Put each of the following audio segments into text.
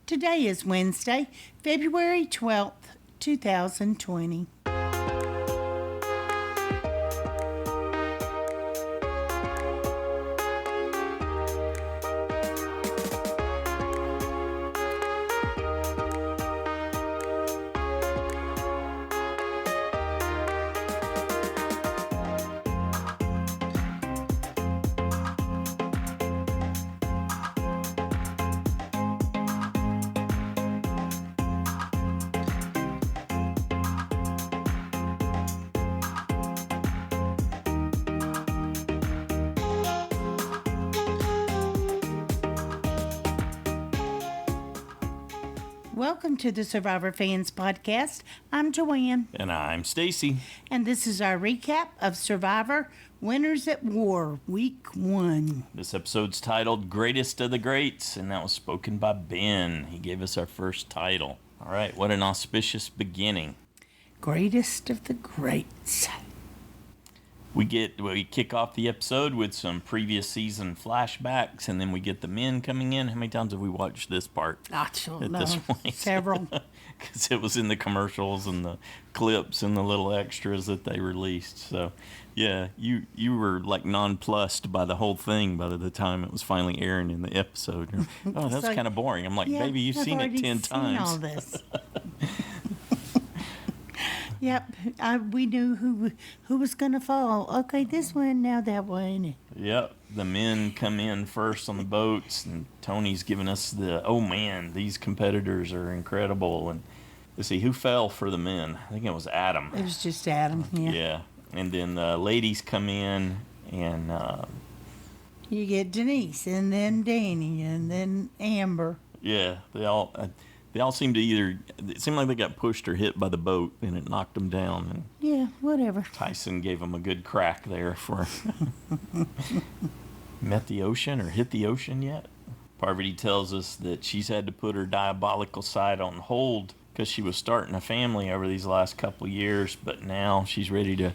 Today is Wednesday, February 12th, 2020. Welcome to the Survivor Fans Podcast. I'm Joanne. And I'm Stacy. And this is our recap of Survivor Winners at War, Week 1. This episode's titled Greatest of the Greats, and that was spoken by Ben. He gave us our first title. All right, what an auspicious beginning. Greatest of the Greats. We kick off the episode with some previous season flashbacks, and then we get the men coming in. How many times have we watched this part? I don't know. This point? Several. Because it was in the commercials and the clips and the little extras that they released. So, yeah, you were like nonplussed by the whole thing by the time it was finally airing in the episode. Oh, that's kind of boring. I'm like, yeah, baby, you've seen it 10 times. All this. Yep, we knew who was going to fall. Okay, this one, now that one. Yep, the men come in first on the boats, and Tony's giving us oh man, these competitors are incredible. And let's see, who fell for the men? I think it was Adam. It was just Adam, yeah. Yeah, and then the ladies come in, and you get Denise, and then Danni, and then Amber. Yeah, they all seemed to it seemed like they got pushed or hit by the boat, and it knocked them down. And yeah, whatever. Tyson gave them a good crack there for met the ocean or hit the ocean yet. Parvati tells us that she's had to put her diabolical side on hold because she was starting a family over these last couple of years, but now she's ready to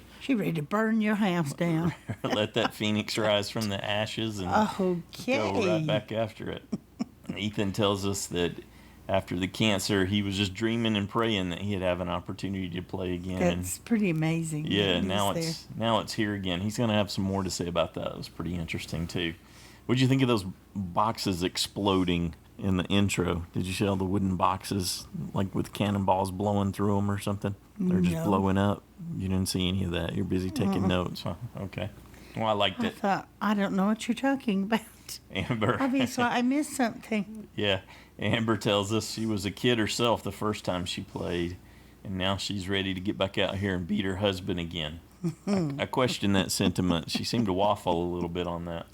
burn your house down. Let that phoenix rise from the ashes and go right back after it. Ethan tells us that after the cancer, he was just dreaming and praying that he'd have an opportunity to play again. That's pretty amazing. Yeah, now it's here again. He's going to have some more to say about that. It was pretty interesting, too. What did you think of those boxes exploding in the intro? Did you see all the wooden boxes, like with cannonballs blowing through them or something? They're just blowing up. You didn't see any of that. You're busy taking notes. Huh? Okay. Well, I liked it. I don't know what you're talking about. Amber. Obviously, I missed something. Yeah. Amber tells us she was a kid herself the first time she played, and now she's ready to get back out here and beat her husband again. I question that sentiment. She seemed to waffle a little bit on that.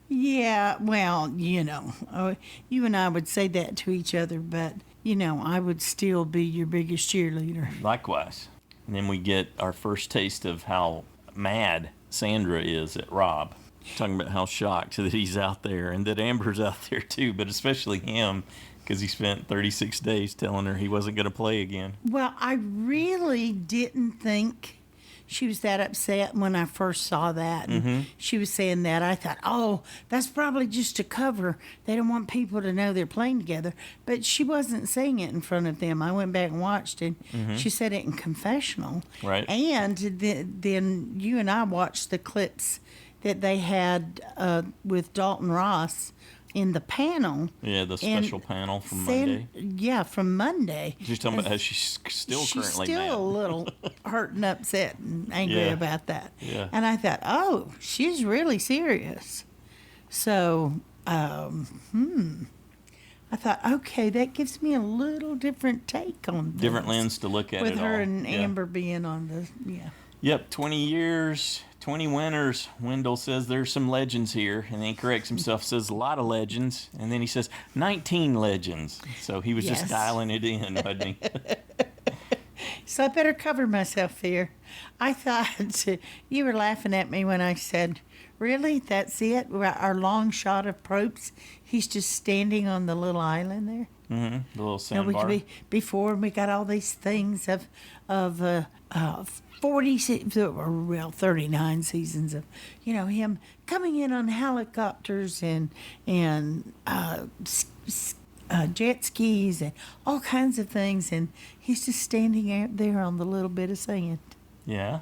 Yeah, well, you and I would say that to each other, but, I would still be your biggest cheerleader. Likewise. And then we get our first taste of how mad Sandra is at Rob. Talking about how shocked that he's out there and that Amber's out there too, but especially him because he spent 36 days telling her he wasn't going to play again. Well, I really didn't think she was that upset when I first saw that. And she was saying that. I thought, oh, that's probably just a cover. They don't want people to know they're playing together. But she wasn't saying it in front of them. I went back and watched it. She said it in confessional. Right. And then you and I watched the clips that they had with Dalton Ross in the panel. Yeah, the special panel from Monday. Yeah, from Monday. She's talking about how she's still currently mad. She's still a little hurt and upset and angry about that. Yeah. And I thought, oh, she's really serious. So, I thought, okay, that gives me a little different take on this. Different lens to look at it all. With her and Amber being on Yep, 20 years, 20 winners. Wendell says there's some legends here, and then he corrects himself, says a lot of legends, and then he says 19 legends. So he was just dialing it in, wasn't he? So I better cover myself here. I thought you were laughing at me when I said, really, that's it? Our long shot of Probst, he's just standing on the little island there? Mm-hmm, the little sandbar. Before we got all these things of 39 seasons of, him coming in on helicopters and jet skis and all kinds of things, and he's just standing out there on the little bit of sand. Yeah.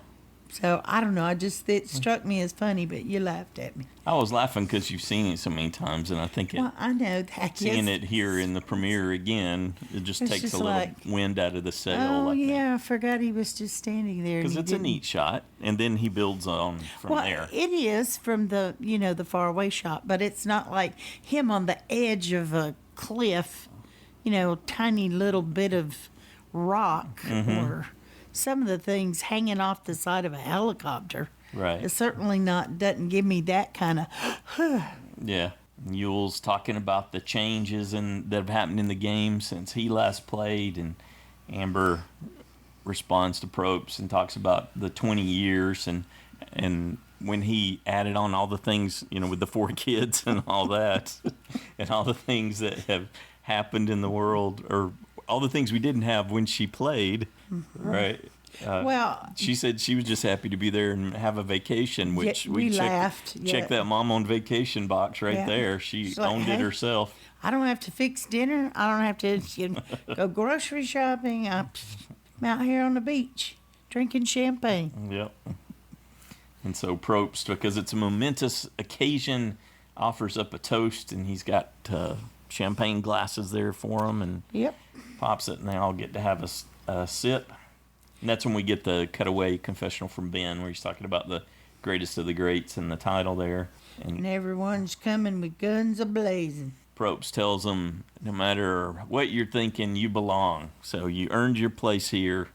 So I don't know. It struck me as funny, but you laughed at me. I was laughing because you've seen it so many times, and I think Well, I know that. seeing it here in the premiere again, it just It's takes just a little like, wind out of the sail. Oh yeah, I forgot he was just standing there. Because it's a neat shot, and then he builds on from there. It is from the the far away shot, but it's not like him on the edge of a cliff, tiny little bit of rock or some of the things hanging off the side of a helicopter. Right. It certainly doesn't give me that kind of. Yeah. Yule's talking about the changes that have happened in the game since he last played, and Amber responds to Probst and talks about the 20 years and when he added on all the things, with the 4 kids and all that, and all the things that have happened in the world, or all the things we didn't have when she played, right? She said she was just happy to be there and have a vacation, which we laughed. Check that mom on vacation box right there. She owned it herself. I don't have to fix dinner. I don't have to go grocery shopping. I'm out here on the beach drinking champagne. Yep. And so Probst, because it's a momentous occasion, offers up a toast, and he's got champagne glasses there for him, and pops it, and they all get to have a sip. And that's when we get the cutaway confessional from Ben, where he's talking about the greatest of the greats and the title there. And everyone's coming with guns a-blazing. Probst tells them, no matter what you're thinking, you belong. So you earned your place here.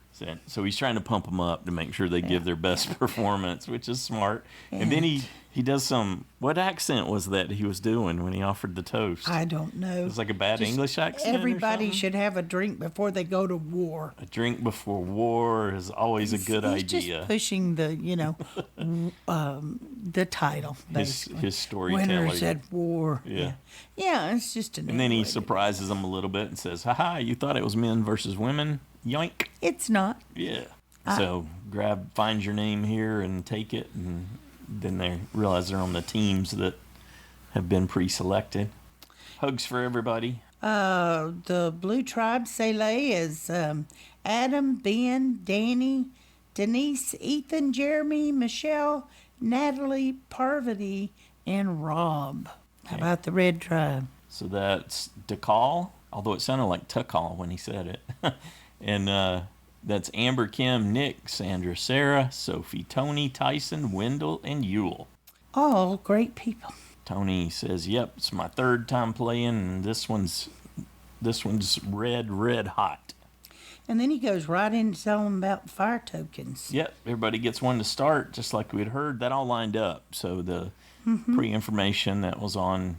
So he's trying to pump them up to make sure they give their best performance, which is smart. And then he does what accent was that he was doing when he offered the toast? I don't know. It was like a bad English accent. Everybody should have a drink before they go to war. A drink before war is always a good idea. He's just pushing the, the title. His storytelling. Winners at war. Yeah. Yeah, it's just And then he surprises them a little bit and says, "Ha, you thought it was men versus women? Yoink." It's not. Yeah. So find your name here and take it, and then they realize they're on the teams that have been pre-selected. Hugs for everybody. The Blue Tribe, Sele, is Adam, Ben, Danni, Denise, Ethan, Jeremy, Michele, Natalie, Parvati, and Rob. How about the Red Tribe? So that's Dakal, although it sounded like Tukal when he said it. And that's Amber, Kim, Nick, Sandra, Sarah, Sophie, Tony, Tyson, Wendell, and Yule. All great people. Tony says, "Yep, it's my 3rd time playing, and this one's red hot." And then he goes right into telling them about fire tokens. Yep, everybody gets one to start, just like we had heard. That all lined up. So the pre-information that was on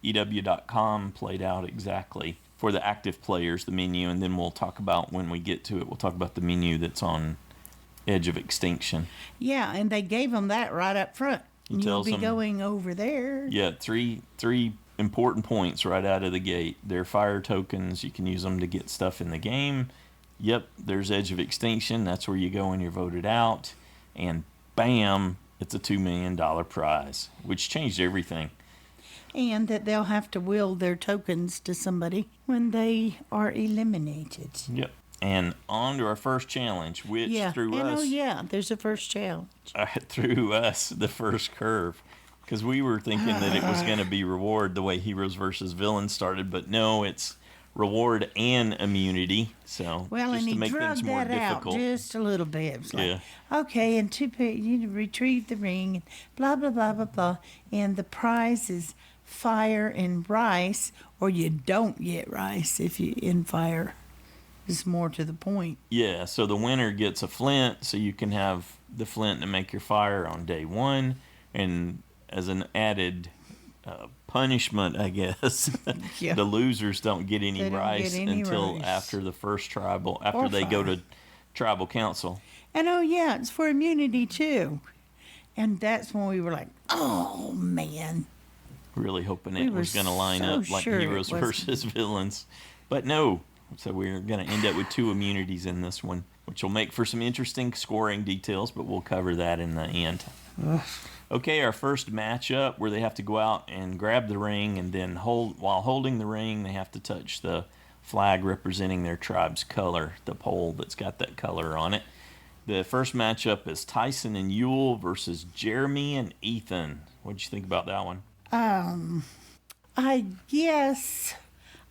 EW.com played out exactly for the active players, the menu, and then we'll talk about, when we get to it, we'll talk about the menu that's on Edge of Extinction. Yeah, and they gave them that right up front. You'll be going over there. Yeah, three important points right out of the gate. They're fire tokens. You can use them to get stuff in the game. Yep, there's Edge of Extinction. That's where you go when you're voted out. And bam, it's a $2 million prize, which changed everything. And that they'll have to will their tokens to somebody when they are eliminated. Yep. And on to our first challenge, which threw us... there's a first challenge. Threw us the first curve. Because we were thinking that it was going to be reward the way Heroes versus Villains started, but no, it's reward and immunity. So just to make things more difficult. Out just a little bit. It was like, okay, and you retrieve the ring, and blah, blah, blah, blah, blah. And the prize is fire and rice, or you don't get rice if you in fire. It's more to the point. Yeah, so the winner gets a flint, so you can have the flint to make your fire on day 1, and as an added punishment, I guess, the losers don't get any rice until after the first tribal, after they go to tribal council. And it's for immunity too. And that's when we were like, oh man. Really hoping it was going to line up like Heroes versus Villains. But no, So we're going to end up with 2 immunities in this one, which will make for some interesting scoring details, but we'll cover that in the end. Okay, our first matchup where they have to go out and grab the ring, and then while holding the ring, they have to touch the flag representing their tribe's color, the pole that's got that color on it. The first matchup is Tyson and Yule versus Jeremy and Ethan. What'd you think about that one? I guess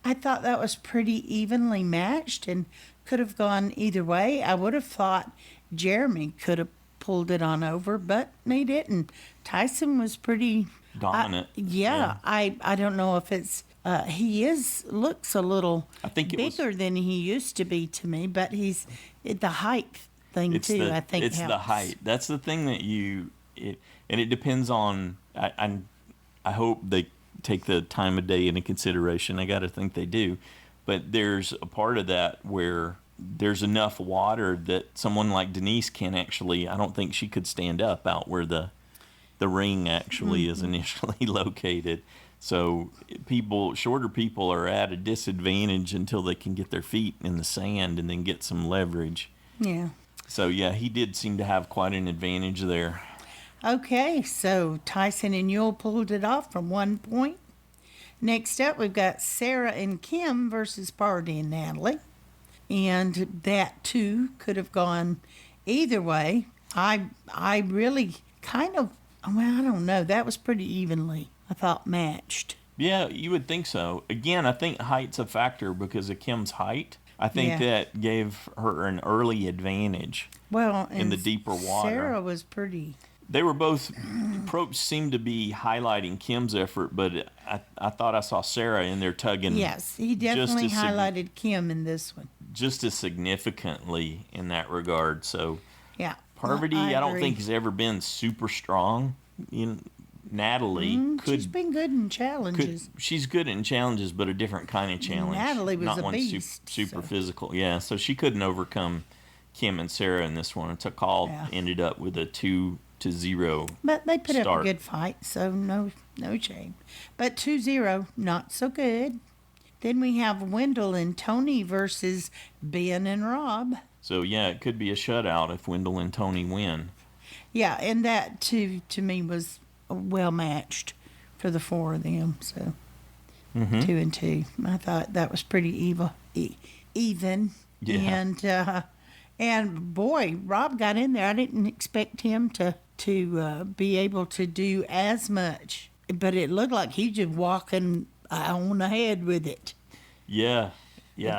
I thought that was pretty evenly matched and could have gone either way. I would have thought Jeremy could have pulled it on over, but he didn't. Tyson was pretty dominant. I don't know if it's he looks a little I think bigger than he used to be to me, but he's the height thing too. I think it's helps. the height. That's the thing that and it depends on. I hope they take the time of day into consideration. I got to think they do, but there's a part of that where there's enough water that someone like Denise can actually. I don't think she could stand up out where the ring actually is initially located. So shorter people are at a disadvantage until they can get their feet in the sand and then get some leverage. Yeah. So yeah, he did seem to have quite an advantage there. Okay, so Tyson and Yule pulled it off from 1 point. Next up, we've got Sarah and Kim versus Parvati and Natalie. And that, too, could have gone either way. I really kind of, well, I don't know. That was pretty evenly, I thought, matched. Yeah, you would think so. Again, I think height's a factor because of Kim's height. I think that gave her an early advantage in the deeper water. Sarah was pretty... They were both, seemed to be highlighting Kim's effort, but I thought I saw Sarah in there tugging. Yes, he definitely highlighted Kim in this one. Just as significantly in that regard. So, yeah, Parvati, I don't think has ever been super strong. Natalie she's been good in challenges. She's good in challenges, but a different kind of challenge. Natalie was not a one beast. Super physical. Yeah, so she couldn't overcome Kim and Sarah in this one. Dakal ended up with a 2-0. But they put start. up a good fight, so no shame. But 2-0, not so good. Then we have Wendell and Tony versus Ben and Rob. So yeah, it could be a shutout if Wendell and Tony win. Yeah, and that to me was well matched for the 4 of them. So 2 and 2. I thought that was pretty even. Yeah. And boy, Rob got in there. I didn't expect him to be able to do as much, but it looked like he just walking on ahead with it. Yeah.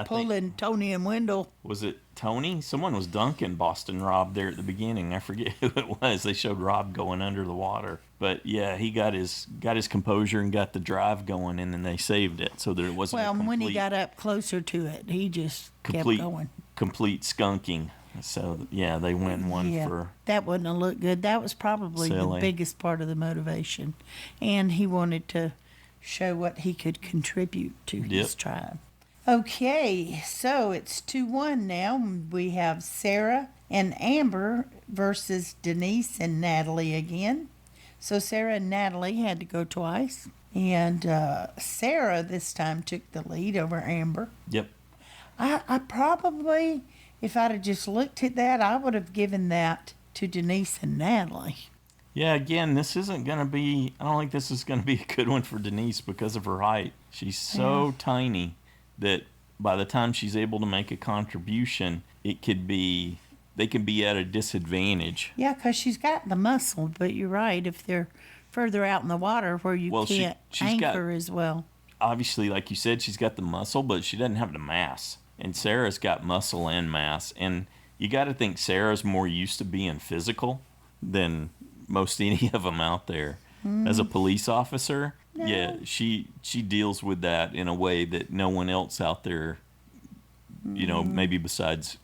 Pulling Tony and Wendell. Was it Tony? Someone was dunking Boston Rob there at the beginning. I forget who it was. They showed Rob going under the water, but yeah, he got his composure and got the drive going, and then they saved it so that it wasn't. Well, when he got up closer to it, he just kept going. Complete skunking. So yeah, they win one for. That wouldn't have looked good. That was probably Sele. the biggest part of the motivation, and he wanted to show what he could contribute to his tribe. Okay, so it's 2-1 now. We have Sarah and Amber versus Denise and Natalie again. So Sarah and Natalie had to go twice, and Sarah this time took the lead over Amber. Yep. I probably, if I'd have just looked at that, I would have given that to Denise and Natalie. Yeah, again, this isn't going to be, I don't think this is going to be a good one for Denise because of her height. She's so tiny that by the time she's able to make a contribution, they can be at a disadvantage. Yeah, because she's got the muscle, but you're right, if they're further out in the water where you can't anchor as well. Obviously, like you said, she's got the muscle, but she doesn't have the mass. And Sarah's got muscle and mass. And you got to think Sarah's more used to being physical than most any of them out there. As a police officer, she deals with that in a way that no one else out there, maybe besides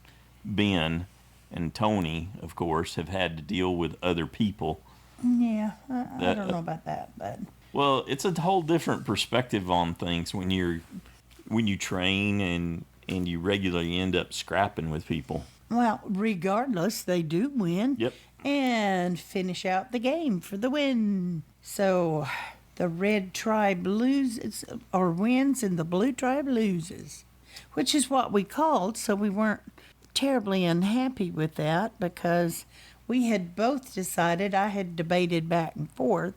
Ben and Tony, of course, have had to deal with other people. Yeah, I don't know about that, but... Well, it's a whole different perspective on things when you train and you regularly end up scrapping with people. Well, regardless, they do win. Yep. And finish out the game for the win. So the red tribe wins and the blue tribe loses. which is what we called, so we weren't terribly unhappy with that because we had both decided. I had debated back and forth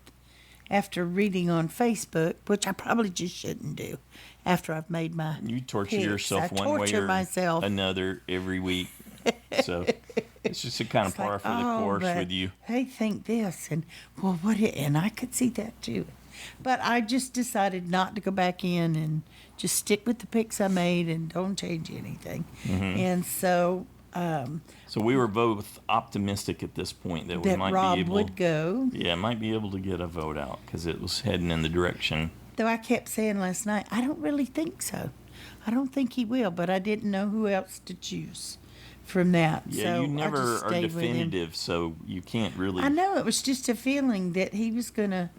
after reading on Facebook, which I probably just shouldn't do after I've made my You torture picks. yourself I one way torture or myself. another every week. So it's just a kind of It's like, par for the course but with you. They think this, and well, and I could see that too. But I just decided not to go back in and just stick with the picks I made and don't change anything. And so So we were both optimistic at this point that we that might Rob be able. would go. Yeah, might be able to get a vote out because it was heading in the direction. Though I kept saying last night, I don't really think so. I don't think he will, but I didn't know who else to choose from that. Yeah, so you I never just are stayed with him. definitive, so you can't really. I know it was just a feeling that he was going to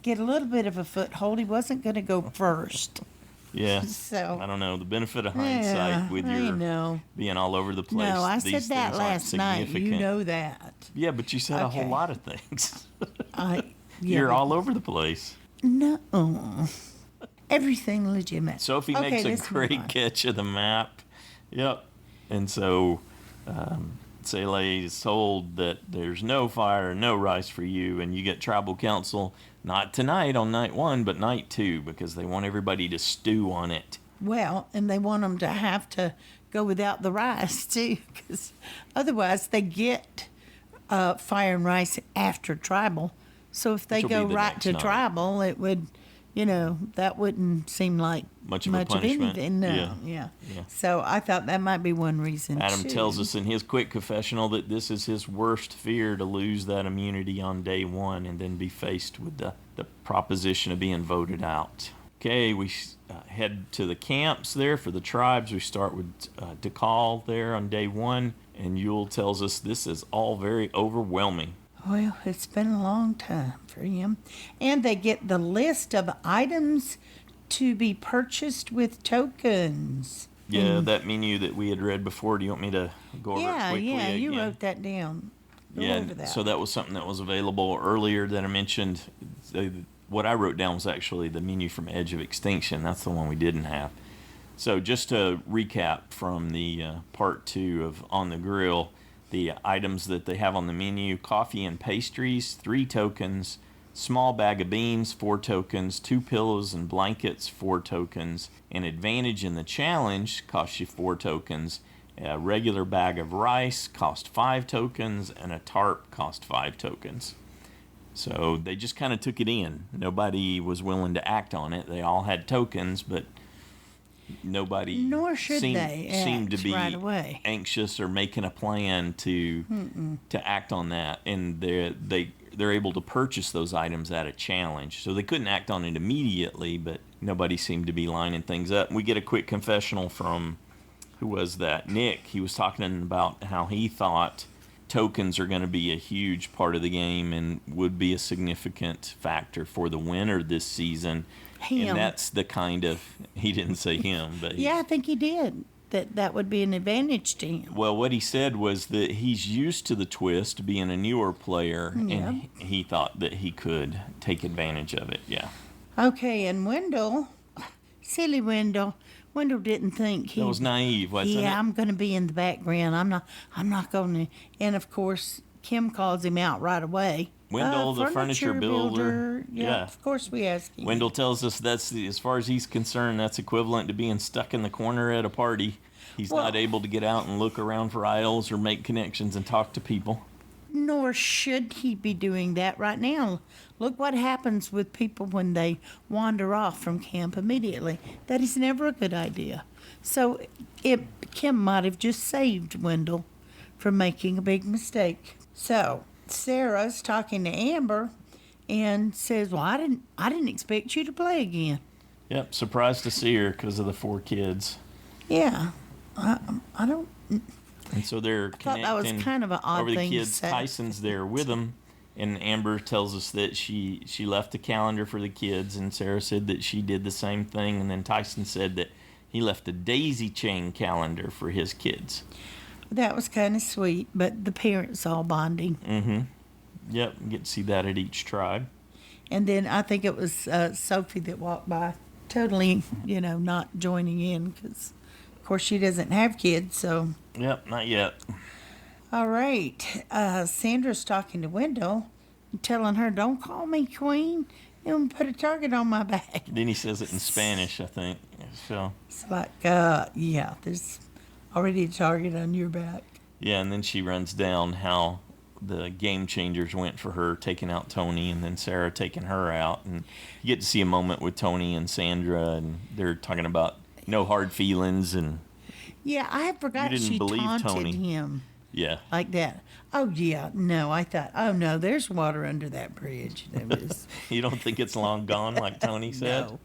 get a little bit of a foothold. He wasn't going to go first. Yeah. So I don't know. The benefit of hindsight with I your know. being all over the place. No, I said these that things aren't last night. You significant. know that. Yeah, but you said a whole Okay. lot of things. Yeah, You're all over the place. No. Everything legitimate. Sophie Okay, makes a let's move great on. catch of the map. Yep. And so Sele is told that there's no fire, no rice for you, and you get tribal council not tonight on night 1, but night 2 because they want everybody to stew on it. Well, and they want them to have to go without the rice too, because otherwise they get fire and rice after tribal. So if they Which will go be the right next to night. tribal, it would, that wouldn't seem like Much of a punishment. anything. No, Yeah. Yeah. So I thought that might be one reason. Adam too. tells us in his quick confessional that this is his worst fear, to lose that immunity on day 1 and then be faced with the proposition of being voted out. Okay, we head to the camps there for the tribes. We start with Dakal there on day 1, and Yule tells us this is all very overwhelming. Well, it's been a long time for him. And they get the list of items to be purchased with tokens. Yeah, that menu that we had read before. Do you want me to go over it quickly Yeah, again? you wrote that down. Go Yeah, over that. so that was something that was available earlier that I mentioned. What I wrote down was actually the menu from Edge of Extinction. That's the one we didn't have. So just to recap from the part 2 of On the Grill, the items that they have on the menu: coffee and pastries, 3 tokens; small bag of beans, 4 tokens; 2 pillows and blankets, 4 tokens; an advantage in the challenge costs you 4 tokens; a regular bag of rice cost 5 tokens; and a tarp cost 5 tokens. So they just kind of took it in. Nobody was willing to act on it. They all had tokens, but nobody Nor should seemed to act be right away. anxious or making a plan to act on that. And they're able to purchase those items at a challenge. So they couldn't act on it immediately, but nobody seemed to be lining things up. We get a quick confessional from, who was that? Nick. He was talking about how he thought tokens are going to be a huge part of the game and would be a significant factor for the winner this season. Him. And that's the kind of, he didn't say him, but Yeah, I think he did. That would be an advantage to him. well, what he said was that he's used to the twist, being a newer player, Yeah. and he thought that he could take advantage of it. Yeah, Okay, and Wendell, silly Wendell. Wendell didn't think he that was naive, wasn't it? Yeah, I'm going to be in the background. I'm not going to. And of course, Kim calls him out right away. Wendell, the furniture builder. Yeah, Yeah. of course we ask him. Wendell tells us as far as he's concerned, that's equivalent to being stuck in the corner at a party. He's Well- not able to get out and look around for aisles or make connections and talk to people. Nor should he be doing that right now. Look what happens with people when they wander off from camp immediately. That is never a good idea. So Kim might have just saved Wendell from making a big mistake. So Sarah's talking to Amber and says, "Well, I didn't expect you to play again." Yep, surprised to see her because of the 4 kids. Yeah, I don't. And so they're thought connecting that was kind of an odd over the thing to kids. say. Tyson's there with them, and Amber tells us that she left a calendar for the kids, and Sarah said that she did the same thing, and then Tyson said that he left a daisy chain calendar for his kids. That was kind of sweet, but the parents all bonding. Yep, get to see that at each tribe. And then I think it was Sophie that walked by, totally, not joining in because Of course, she doesn't have kids, so. Yep, not yet. All right. Sandra's talking to Wendell, telling her, "Don't call me queen. You'll put a target on my back." Then he says it in Spanish, I think. So. It's like, yeah, there's already a target on your back. Yeah, and then she runs down how the game changers went for her, taking out Tony, and then Sarah taking her out. And you get to see a moment with Tony and Sandra, and they're talking about no hard feelings. And yeah, I had forgot she taunted him. Yeah. Like that. Oh, yeah. No, I thought, oh, no, there's water under that bridge. That was... You don't think it's long gone, like Tony said? No,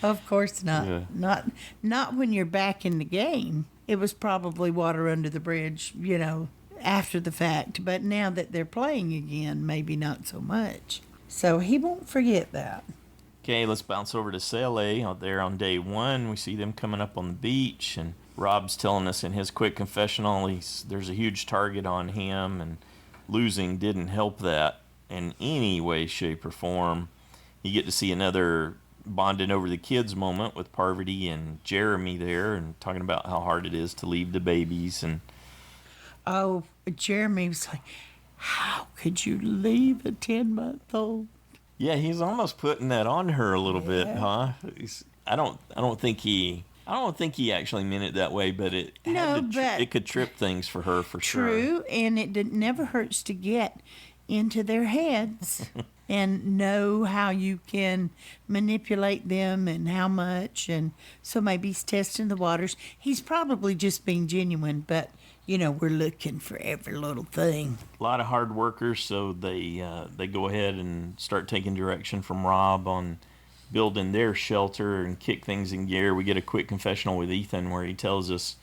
of course not. Yeah. Not when you're back in the game. It was probably water under the bridge, after the fact. But now that they're playing again, maybe not so much. So he won't forget that. Okay, let's bounce over to Sele. Out there on day one, we see them coming up on the beach, and Rob's telling us in his quick confessional there's a huge target on him, and losing didn't help that in any way, shape, or form. You get to see another bonding over the kids moment with Parvati and Jeremy there, and talking about how hard it is to leave the babies. And oh, Jeremy was like, "How could you leave a 10-month-old?" Yeah, he's almost putting that on her a little bit, huh? I don't think he actually meant it that way, but it could trip things for her for sure. True, and it never hurts to get into their heads and know how you can manipulate them and how much. And so maybe he's testing the waters. He's probably just being genuine, but we're looking for every little thing. A lot of hard workers, so they go ahead and start taking direction from Rob on building their shelter and kick things in gear. We get a quick confessional with Ethan where he tells us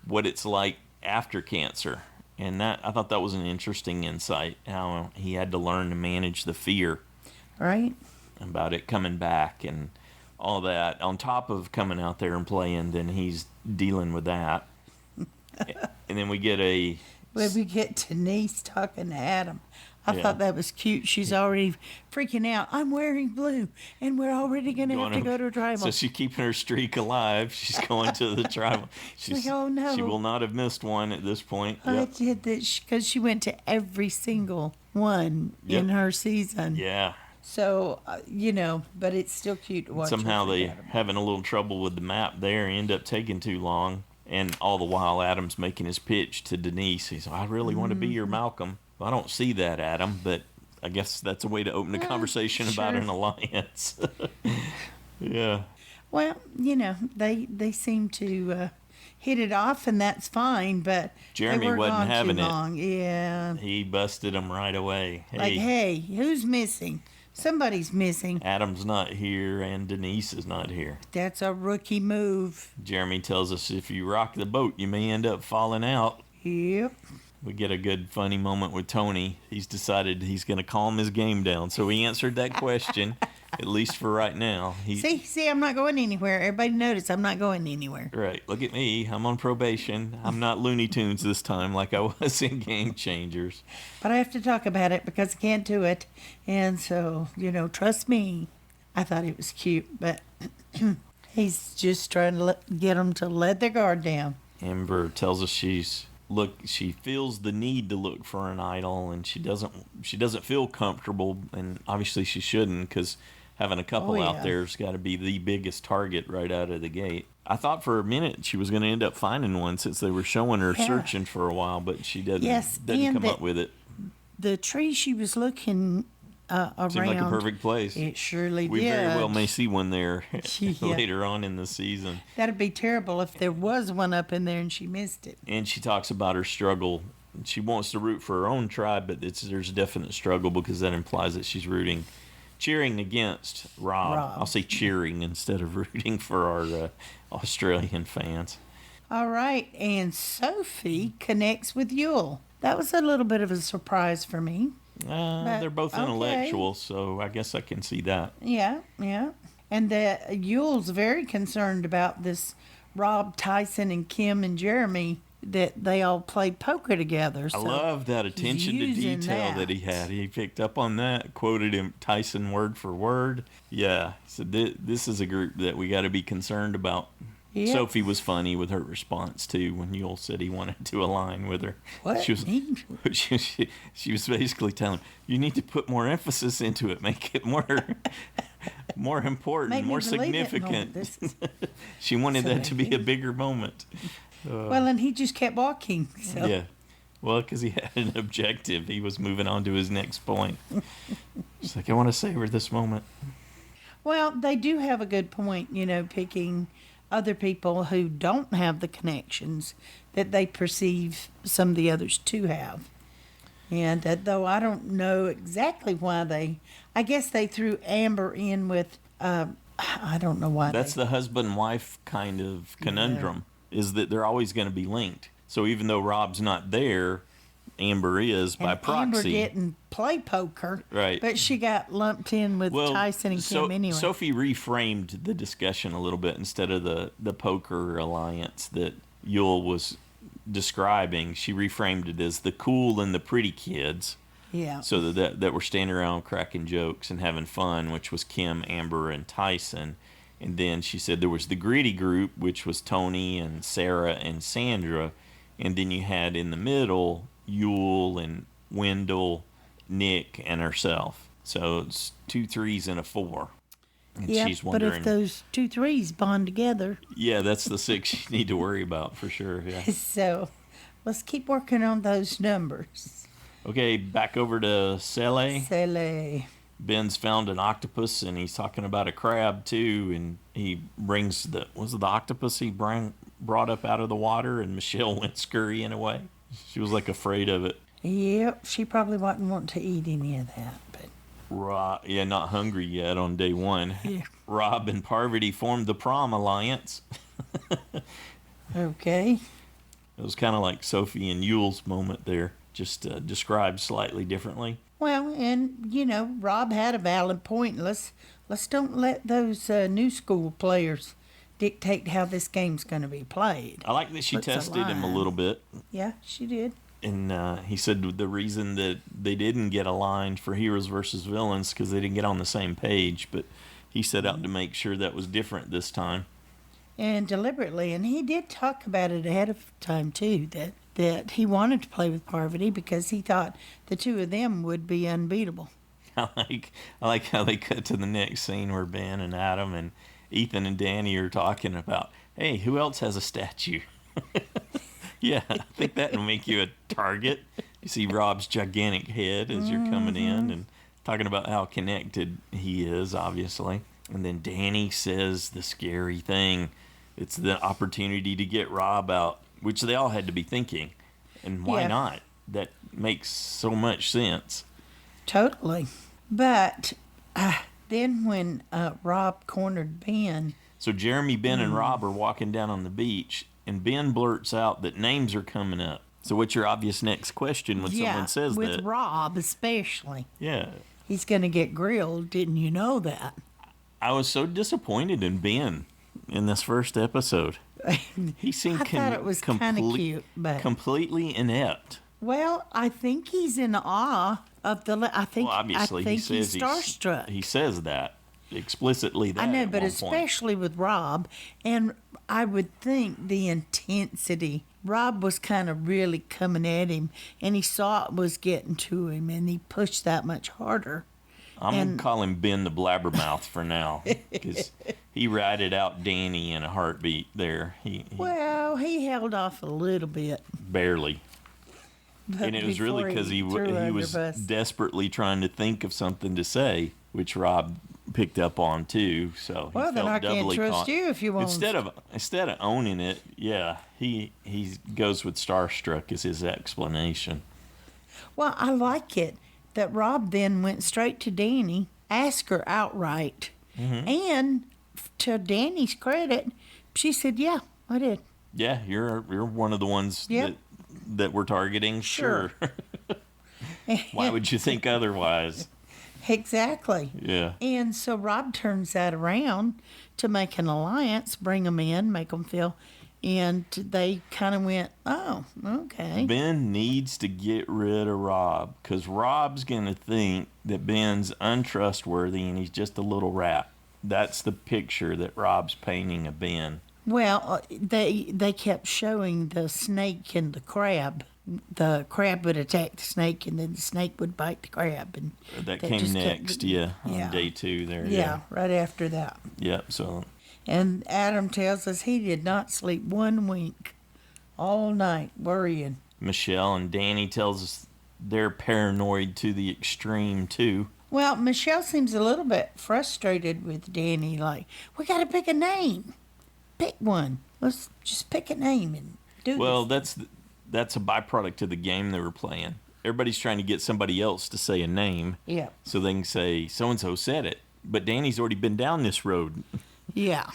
what it's like after cancer. And I thought that was an interesting insight, how he had to learn to manage the fear. Right. About it coming back and all that. On top of coming out there and playing, then he's dealing with that. And then we get Denise talking to Adam. I thought that was cute. She's already freaking out. "I'm wearing blue, and we're already going to have to go to a tribal." So she's keeping her streak alive. She's going to the tribal. She's like, "Oh, no." She will not have missed one at this point. I did this because she went to every single one in her season. Yeah. So, but it's still cute to watch. Somehow they having a little trouble with the map there, end up taking too long. And all the while, Adam's making his pitch to Denise. He's like, "I really want to be your Malcolm." Well, I don't see that, Adam, but I guess that's a way to open a conversation about an alliance. Yeah. Well, they seem to hit it off, and that's fine, but Jeremy wasn't having it. Yeah. He busted him right away. Hey, who's missing? Somebody's missing. Adam's not here, and Denise is not here. That's a rookie move. Jeremy tells us if you rock the boat, you may end up falling out. Yep. We get a good, funny moment with Tony. He's decided he's going to calm his game down. So he answered that question, at least for right now. See, I'm not going anywhere. Everybody noticed I'm not going anywhere. Right. Look at me. I'm on probation. I'm not Looney Tunes this time like I was in Game Changers. But I have to talk about it because I can't do it. And so, trust me. I thought it was cute, but he's just trying to get them to let their guard down. Amber tells us she feels the need to look for an idol, and she doesn't feel comfortable, and obviously she shouldn't, because having a couple out there's got to be the biggest target right out of the gate. I thought for a minute she was going to end up finding one since they were showing her searching for a while, but she doesn't come up with it. The tree she was looking around seemed like a perfect place. It surely we did. We very well may see one there later on in the season. That'd be terrible if there was one up in there and she missed it. And she talks about her struggle. She wants to root for her own tribe, but there's a definite struggle because that implies that she's cheering against Rob. I'll say cheering instead of rooting for our Australian fans. All right, and Sophie connects with Yule. That was a little bit of a surprise for me. They're both intellectuals, so I guess I can see that. Yeah. And Yule's very concerned about this Rob, Tyson, and Kim and Jeremy, that they all played poker together. So I love that attention to detail that he had. He picked up on that, quoted him Tyson word for word. Yeah, so this is a group that we got to be concerned about. Yep. Sophie was funny with her response too when Yule said he wanted to align with her. What? She was basically telling him, you need to put more emphasis into it, make it more important, Made me more believe it. No, significant. this is- She wanted So that to be a maybe- bigger moment. well, and he just kept walking. So. Yeah. Well, because he had an objective. He was moving on to his next point. She's like, I want to savor this moment. Well, they do have a good point, picking other people who don't have the connections that they perceive some of the others to have. And though I don't know exactly why I guess they threw Amber in with, I don't know why. That's the husband and wife kind of conundrum, is that they're always going to be linked. So even though Rob's not there, Amber is by proxy. Amber didn't play poker, Right. but she got lumped in with Tyson and Kim anyway. Sophie reframed the discussion a little bit. Instead of the poker alliance that Yule was describing, she reframed it as the cool and the pretty kids. Yeah. So that were standing around cracking jokes and having fun, which was Kim, Amber, and Tyson. And then she said there was the gritty group, which was Tony and Sarah and Sandra. And then you had in the middle Yule and Wendell, Nick, and herself. So it's 2 3s and a 4. And Yeah, she's but wondering. if those 2 3s bond together, Yeah, that's the 6 you need to worry about for sure. Yeah. so let's keep working on those numbers. Okay, back over to Sele. Sele. Ben's found an octopus and he's talking about a crab too, and he brings the octopus he brought up out of the water, and Michele went scurrying away. She was like afraid of it. Yep, she probably wasn't wanting to eat any of that, but Not hungry yet on day 1. Yeah. Rob and Parvati formed the prom alliance. okay. It was kind of like Sophie and Yule's moment there, just described slightly differently. Well, and Rob had a valid point. Let's don't let those new school players dictate how this game's going to be played. I like that she Let's tested him a align. little bit. Yeah, she did. And he said the reason that they didn't get aligned for heroes versus villains because they didn't get on the same page. But he set out to make sure that was different this time. And deliberately, and he did talk about it ahead of time too, that he wanted to play with Parvati because he thought the two of them would be unbeatable. I like how they cut to the next scene where Ben and Adam and Ethan and Danni are talking about, hey, who else has a statue? Yeah, I think that will make you a target. You see Rob's gigantic head as you're coming in, and talking about how connected he is, obviously. And then Danni says the scary thing. It's the opportunity to get Rob out, which they all had to be thinking. And why Yeah. not? That makes so much sense. Totally. But then when Rob cornered Ben, So Jeremy, Ben, and Rob are walking down on the beach, and Ben blurts out that names are coming up. So what's your obvious next question when someone says with that? Rob especially, Yeah. he's going to get grilled. Didn't you know that? I was so disappointed in Ben in this first episode. He seemed I thought it was kind of cute, but completely inept. well, I think he's in awe of the. I think Obviously, I think he says he's starstruck. he says that explicitly. That I know, at but one especially with Rob, and I would think the intensity. Rob was kind of really coming at him, and he saw it was getting to him, and he pushed that much harder. I'm going to call him Ben the Blabbermouth for now, because he ratted out Danni in a heartbeat there. He Well, he held off a little bit. barely. But And it was really before because he threw her was under bus. desperately trying to think of something to say, which Rob picked up on too. So he Well, then felt I can't doubly trust caught. you if you won't. Instead of owning it, yeah, he goes with starstruck as his explanation. Well, I like it that Rob then went straight to Danni, asked her outright, Mm-hmm. and to Danny's credit, she said, "Yeah, I did." Yeah, you're one of the ones Yep. that we're targeting. Sure. Why would you think otherwise? Exactly. Yeah. And so Rob turns that around to make an alliance, bring them in, make them feel, and they kind of went, "Oh, okay." Ben needs to get rid of Rob because Rob's going to think that Ben's untrustworthy and he's just a little rat. That's the picture that Rob's painting of Ben. Well, they kept showing the snake and the crab. The crab would attack the snake, and then the snake would bite the crab, and That came just next, on day 2 there. Yeah, right after that. Yep. So And Adam tells us he did not sleep one wink all night, worrying. Michele and Danni tells us they're paranoid to the extreme too. Well, Michele seems a little bit frustrated with Danni, like, we got to pick a name. Pick one. Let's just pick a name and do Well, this. that's a byproduct of the game they were playing. Everybody's trying to get somebody else to say a name. Yeah. So they can say, so-and-so said it. But Danny's already been down this road. Yeah.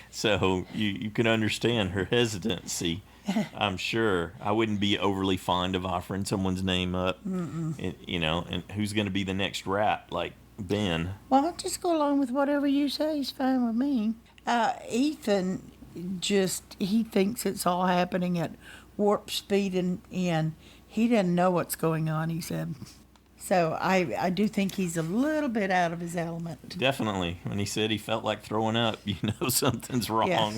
So you can understand her hesitancy. I'm sure. I wouldn't be overly fond of offering someone's name up. And, and who's going to be the next rat, like Ben? Well, I'll just go along with whatever you say is fine with me. Ethan he thinks it's all happening at warp speed, and he doesn't know what's going on, he said. So I do think he's a little bit out of his element. Definitely. When he said he felt like throwing up, something's wrong. Yeah.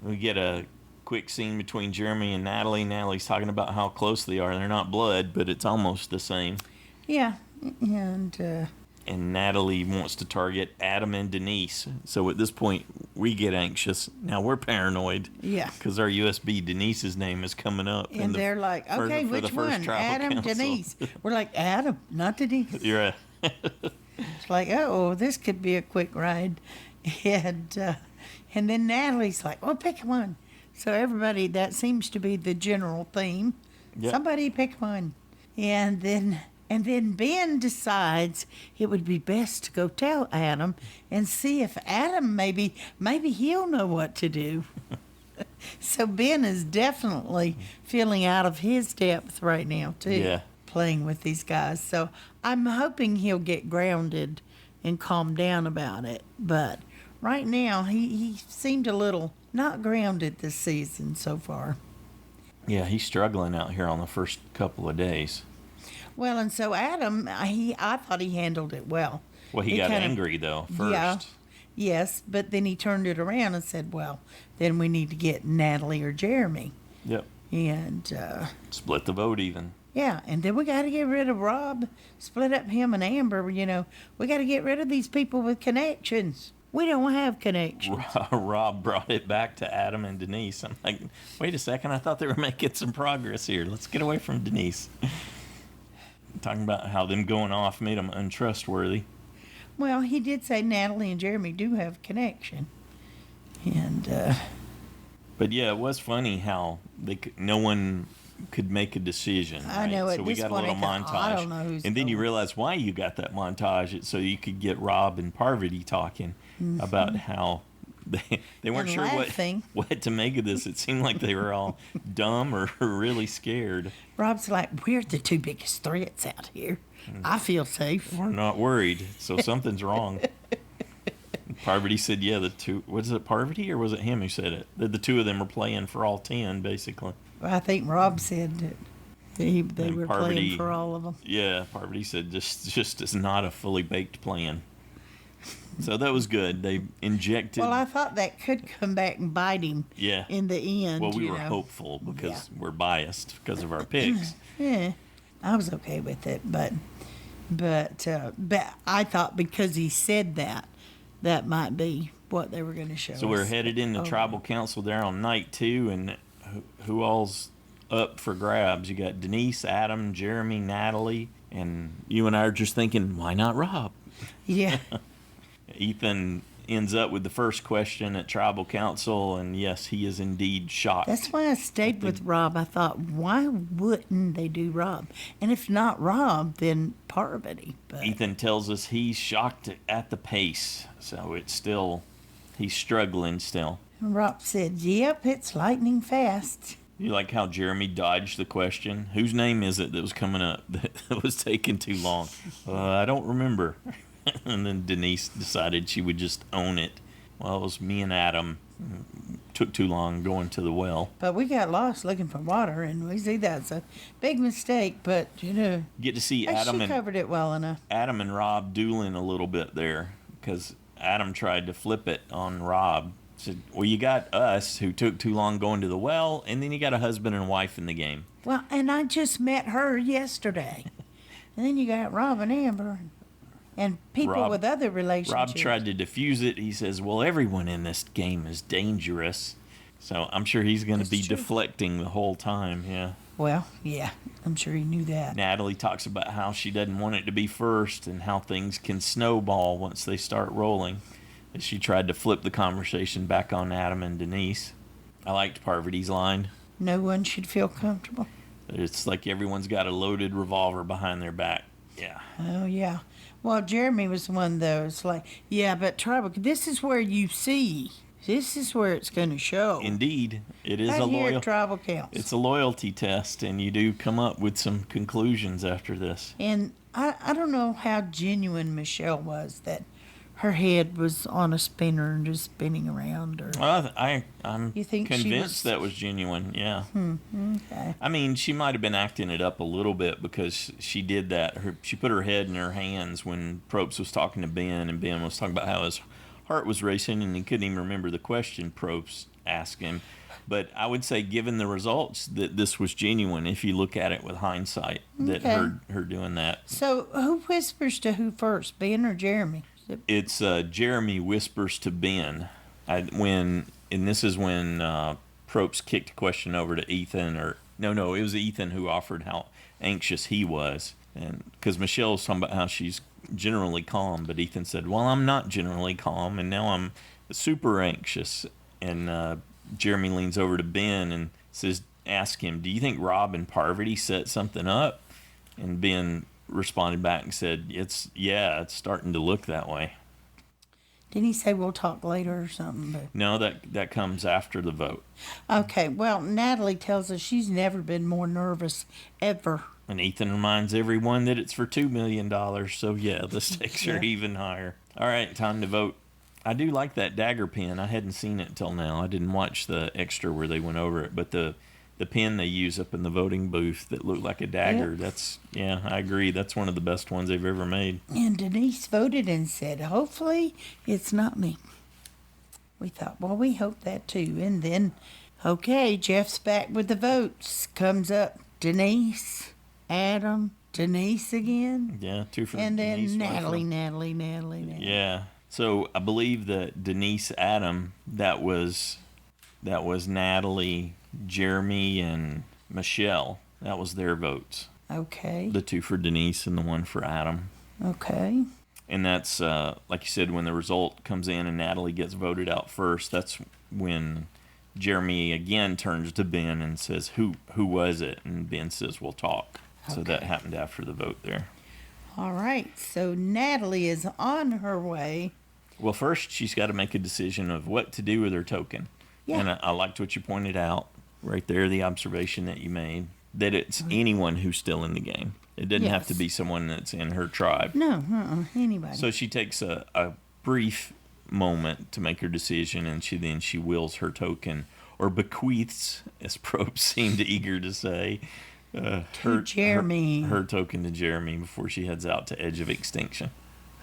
We get a quick scene between Jeremy and Natalie. Natalie's talking about how close they are. They're not blood, but it's almost the same. Yeah, and Natalie wants to target Adam and Denise. So at this point, we get anxious. Now we're paranoid. Yeah. Because our USB Denise's name is coming up. and they're like, okay, which one? Adam, Denise. We're like, Adam, not Denise. You're right. It's like, oh, this could be a quick ride. And then Natalie's like, well, pick one. So everybody, that seems to be the general theme. Yep. Somebody pick one. And then Ben decides it would be best to go tell Adam and see if Adam maybe he'll know what to do. So Ben is definitely feeling out of his depth right now too. Yeah. Playing with these guys. So I'm hoping he'll get grounded and calm down about it. But right now he seemed a little not grounded this season so far. Yeah, he's struggling out here on the first couple of days. Well, and so Adam, I thought he handled it well. Well, he got angry, though, first. Yeah, yes, but then he turned it around and said, well, then we need to get Natalie or Jeremy. Yep. And, split the vote even. yeah, and then we got to get rid of Rob, split up him and Amber. We got to get rid of these people with connections. We don't have connections. Rob brought it back to Adam and Denise. I'm like, wait a second, I thought they were making some progress here. Let's get away from Denise. Talking about how them going off made them untrustworthy. Well, he did say Natalie and Jeremy do have connection. And, But yeah, it was funny how no one could make a decision. I right? know, at So we this got a point, little I thought, montage. I don't know who's and then you going. realize why you got that montage, so you could get Rob and Parvati talking about how they weren't And sure laughing. what to make of this. It seemed like they were all dumb or really scared. Rob's like, we're the two biggest threats out here. I feel safe. We're not worried, so something's wrong. Parvati said, yeah, the two, was it Parvati or was it him who said it? That the two of them are playing for all 10, basically. I think Rob said that they were Parvati, playing for all of them. Yeah, Parvati said just is not a fully baked plan. So that was good. They injected. Well, I thought that could come back and bite him Yeah. in the end. Well, we were know. hopeful because we're biased because of our picks. Yeah, I was okay with it, but I thought because he said that might be what they were going to show So us. we're headed into tribal council there on night 2, and who all's up for grabs? You got Denise, Adam, Jeremy, Natalie, and you and I are just thinking, why not Rob? Yeah. Ethan ends up with the first question at tribal council, and yes, he is indeed shocked. That's why I stayed with Rob. I thought, why wouldn't they do Rob? And if not Rob, then Parvati. But Ethan tells us he's shocked at the pace, so it's still, he's struggling still. Rob said, yep, it's lightning fast. You like how Jeremy dodged the question? Whose name is it that was coming up that was taking too long? I don't remember. And then Denise decided she would just own it. Well, it was me and Adam. Took too long going to the well. But we got lost looking for water, and we see that's a big mistake, but, Get to see she covered it well enough. Adam and Rob dueling a little bit there because Adam tried to flip it on Rob. Said, well, you got us who took too long going to the well, and then you got a husband and wife in the game. Well, and I just met her yesterday. And then you got Rob and Amber and people with other relationships. Rob tried to defuse it. He says, well, everyone in this game is dangerous. So I'm sure he's going to be deflecting the whole time, yeah. Well, yeah, I'm sure he knew that. Natalie talks about how she doesn't want it to be first and how things can snowball once they start rolling. And she tried to flip the conversation back on Adam and Denise. I liked Parvati's line. No one should feel comfortable. It's like everyone's got a loaded revolver behind their back. Yeah. Oh, yeah. Well, Jeremy was the one, though. It's like, yeah, but tribal, this is where you see. This is where it's going to show. Indeed. It is tribal counts. It's a loyalty test, and you do come up with some conclusions after this. And I don't know how genuine Michele was, that her head was on a spinner and just spinning around. Or I'm convinced that was genuine, yeah. Okay. I mean, she might have been acting it up a little bit because she did that. She put her head in her hands when Probst was talking to Ben, and Ben was talking about how his heart was racing and he couldn't even remember the question Probst asked him. But I would say, given the results, that this was genuine if you look at it with hindsight, that her doing that. So who whispers to who first, Ben or Jeremy? It's Jeremy whispers to Ben and this is when Probst kicked a question over to Ethan, or no, it was Ethan who offered how anxious he was, and because Michele was talking about how she's generally calm, but Ethan said, well, I'm not generally calm, and now I'm super anxious. And Jeremy leans over to Ben and ask him, do you think Rob and Parvati set something up? And Ben responded back and said, it's starting to look that way. Didn't he say we'll talk later or something? But... No, that comes after the vote. Okay, well, Natalie tells us she's never been more nervous, ever. And Ethan reminds everyone that it's for $2 million, so yeah, the stakes are even higher. All right, time to vote. I do like that dagger pin. I hadn't seen it till now. I didn't watch the extra where they went over it, but the pin they use up in the voting booth that looked like a dagger, I agree. That's one of the best ones they've ever made. And Denise voted and said, hopefully it's not me. We thought, well, we hope that too. And then, okay, Jeff's back with the votes. Comes up Denise, Adam, Denise again. Yeah, 2 for and Denise. And then Natalie. Yeah. So I believe that Denise, Adam, that was Natalie, Jeremy, and Michele. That was their votes. Okay. The 2 for Denise and the 1 for Adam. Okay. And that's, like you said, when the result comes in and Natalie gets voted out first, that's when Jeremy again turns to Ben and says, who was it? And Ben says, we'll talk. Okay. So that happened after the vote there. All right. So Natalie is on her way. Well, first she's got to make a decision of what to do with her token. Yeah. And I liked what you pointed out right there, the observation that you made, that it's anyone who's still in the game. It doesn't have to be someone that's in her tribe. No, anybody. So she takes a brief moment to make her decision, and she wills her token, or bequeaths, as Probst seemed eager to say, Jeremy. Her token to Jeremy before she heads out to Edge of Extinction.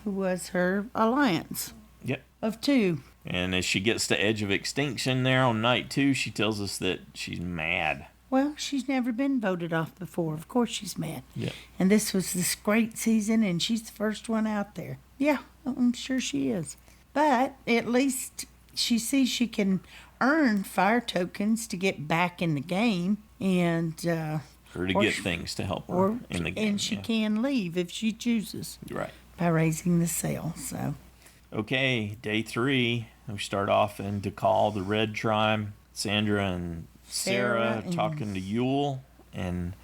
Who was her alliance. Yep. Of 2. And as she gets to Edge of Extinction there on night 2, she tells us that she's mad. Well, she's never been voted off before. Of course she's mad. Yeah. And this was this great season, and she's the first one out there. Yeah, I'm sure she is. But at least she sees she can earn fire tokens to get back in the game, and or to get things to help her in the game. And she can leave if she chooses. Right. By raising the sail, so. Okay, day 3. We start off in Dakal, the Red Tribe. Sandra and Sarah talking to Yule and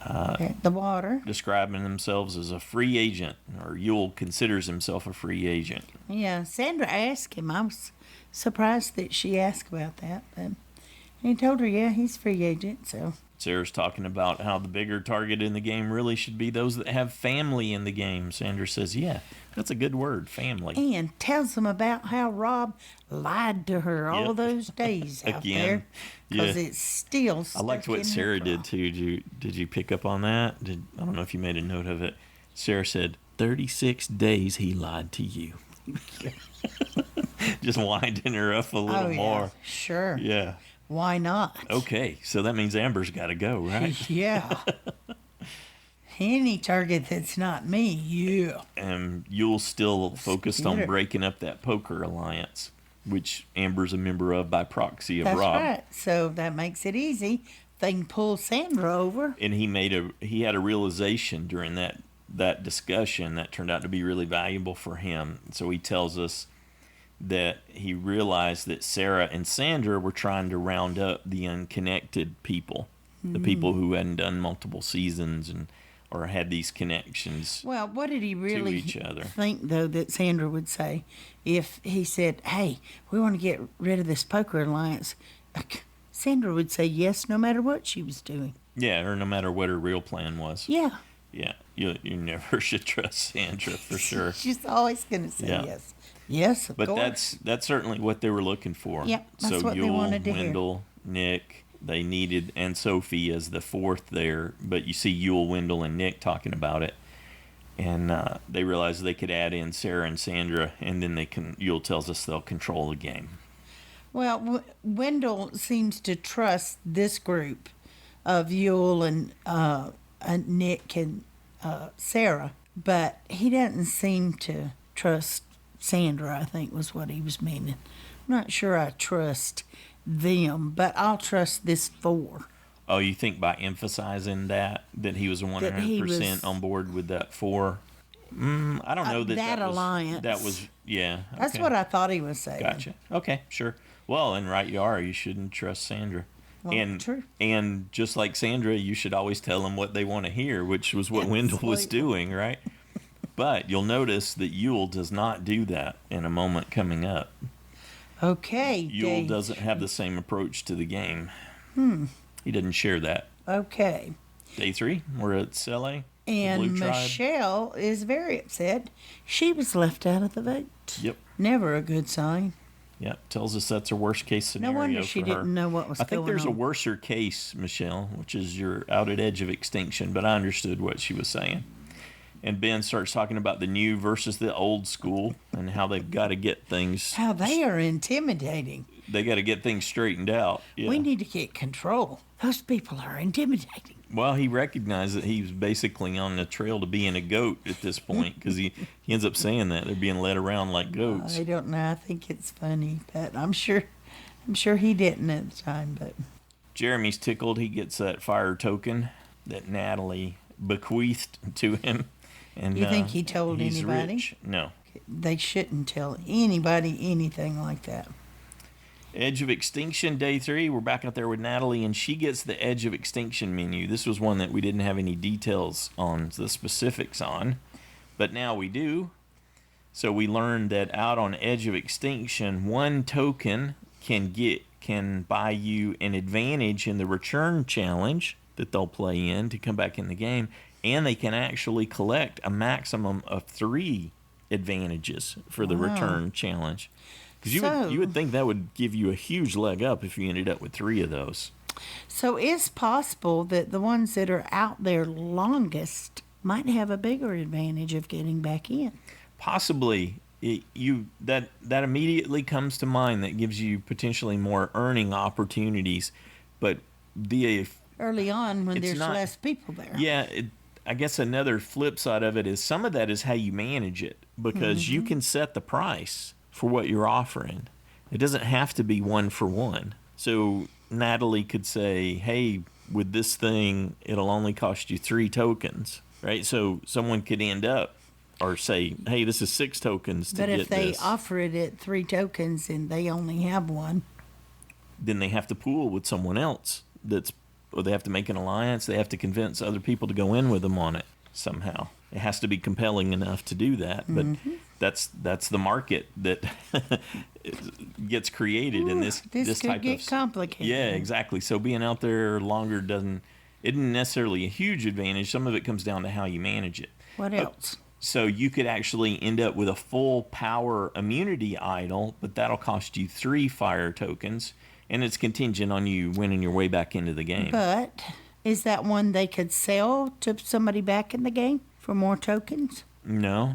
at the water, describing themselves as a free agent, or Yule considers himself a free agent. Yeah, Sandra asked him. I was surprised that she asked about that, but he told her, yeah, he's free agent. So Sarah's talking about how the bigger target in the game really should be those that have family in the game. Sandra says, yeah, that's a good word, family. And tells them about how Rob lied to her all those days out there. Because it's still stuck. I liked what Sarah did, too. Did you pick up on that? I don't know if you made a note of it. Sarah said, 36 days he lied to you. Just winding her up a little more. Sure. Yeah. Why not? Okay, so that means Amber's got to go, right? Yeah. Any target that's not me, yeah. And you'll still focused on breaking up that poker alliance, which Amber's a member of by proxy of That's Rob. right. So that makes it easy. They can pull Sandra over. And he had a realization during that discussion that turned out to be really valuable for him. So he tells us that he realized that Sarah and Sandra were trying to round up the unconnected people, the people who hadn't done multiple seasons or had these connections. Well, what did he really each other. think, though, that Sandra would say if he said, hey, we want to get rid of this poker alliance? Sandra would say yes no matter what she was doing. Yeah, or no matter what her real plan was. Yeah. Yeah, you never should trust Sandra for sure. She's always going to say yes. Yes, of course. But that's certainly what they were looking for. Yep, that's what they wanted to hear. Wendell, Nick, they needed, and Sophie as the fourth there. But you see Yule, Wendell, and Nick talking about it. And they realized they could add in Sarah and Sandra, and then Yule tells us they'll control the game. Well, Wendell seems to trust this group of Yule and Nick and Sarah, but he doesn't seem to trust Sandra, I think was what he was meaning. I'm not sure I trust them, but I'll trust this four. Oh, you think by emphasizing that he was 100% on board with that four? I don't know that alliance. That was yeah. Okay. That's what I thought he was saying. Gotcha. Okay, sure. Well, and right you are. You shouldn't trust Sandra. Well, true. And just like Sandra, you should always tell them what they want to hear, which was what Wendell was doing, right? But you'll notice that Yule does not do that in a moment coming up. Okay. Yule doesn't have the same approach to the game. He doesn't share that. Okay. Day 3, we're at Sele. And Michele is very upset. She was left out of the vote. Yep. Never a good sign. Yep. Tells us that's a worst case scenario. No wonder she didn't know what was going on. I think there's a worser case, Michele, which is you're out at Edge of Extinction, but I understood what she was saying. And Ben starts talking about the new versus the old school and how they've got to get things. How they are intimidating. They got to get things straightened out. Yeah. We need to get control. Those people are intimidating. Well, he recognized that he was basically on the trail to being a goat at this point because he ends up saying that they're being led around like goats. I don't know. I think it's funny, but I'm sure he didn't at the time. But Jeremy's tickled. He gets that fire token that Natalie bequeathed to him. And you think he told anybody? Rich. No. They shouldn't tell anybody anything like that. Edge of Extinction, Day 3. We're back out there with Natalie, and she gets the Edge of Extinction menu. This was one that we didn't have any details on, the specifics on, but now we do. So we learned that out on Edge of Extinction, one token can buy you an advantage in the return challenge that they'll play in to come back in the game, and they can actually collect a maximum of 3 advantages for the return challenge. Because you would think that would give you a huge leg up if you ended up with 3 of those. So it's possible that the ones that are out there longest might have a bigger advantage of getting back in. Possibly. That immediately comes to mind. That gives you potentially more earning opportunities. But early on when there's less people there. Yeah, I guess another flip side of it is some of that is how you manage it. Because you can set the price for what you're offering. It doesn't have to be 1 for 1. So Natalie could say, hey, with this thing, it'll only cost you 3 tokens, right? So someone could end up or say, hey, this is 6 tokens to get this. But if they offer it at 3 tokens and they only have 1, then they have to pool with someone else. Or they have to make an alliance. They have to convince other people to go in with them on it somehow. It has to be compelling enough to do that. But that's the market that gets created in this type of. This could get complicated. Yeah, exactly. So being out there longer isn't necessarily a huge advantage. Some of it comes down to how you manage it. What else? So you could actually end up with a full power immunity idol, but that'll cost you 3 fire tokens, and it's contingent on you winning your way back into the game. But is that one they could sell to somebody back in the game for more tokens? No.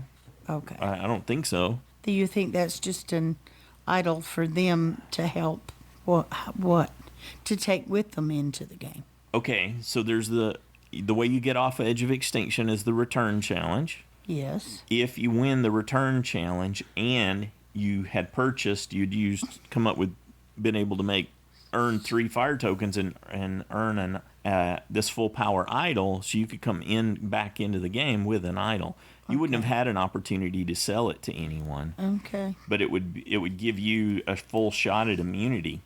Okay. I don't think so. Do you think that's just an idol for them to help? What? To take with them into the game? Okay, so there's the way you get off Edge of Extinction is the return challenge. Yes. If you win the return challenge and you had purchased, been able to earn 3 fire tokens and earn this full power idol, so you could come back into the game with an idol. You wouldn't have had an opportunity to sell it to anyone. Okay. But it would give you a full shot at immunity.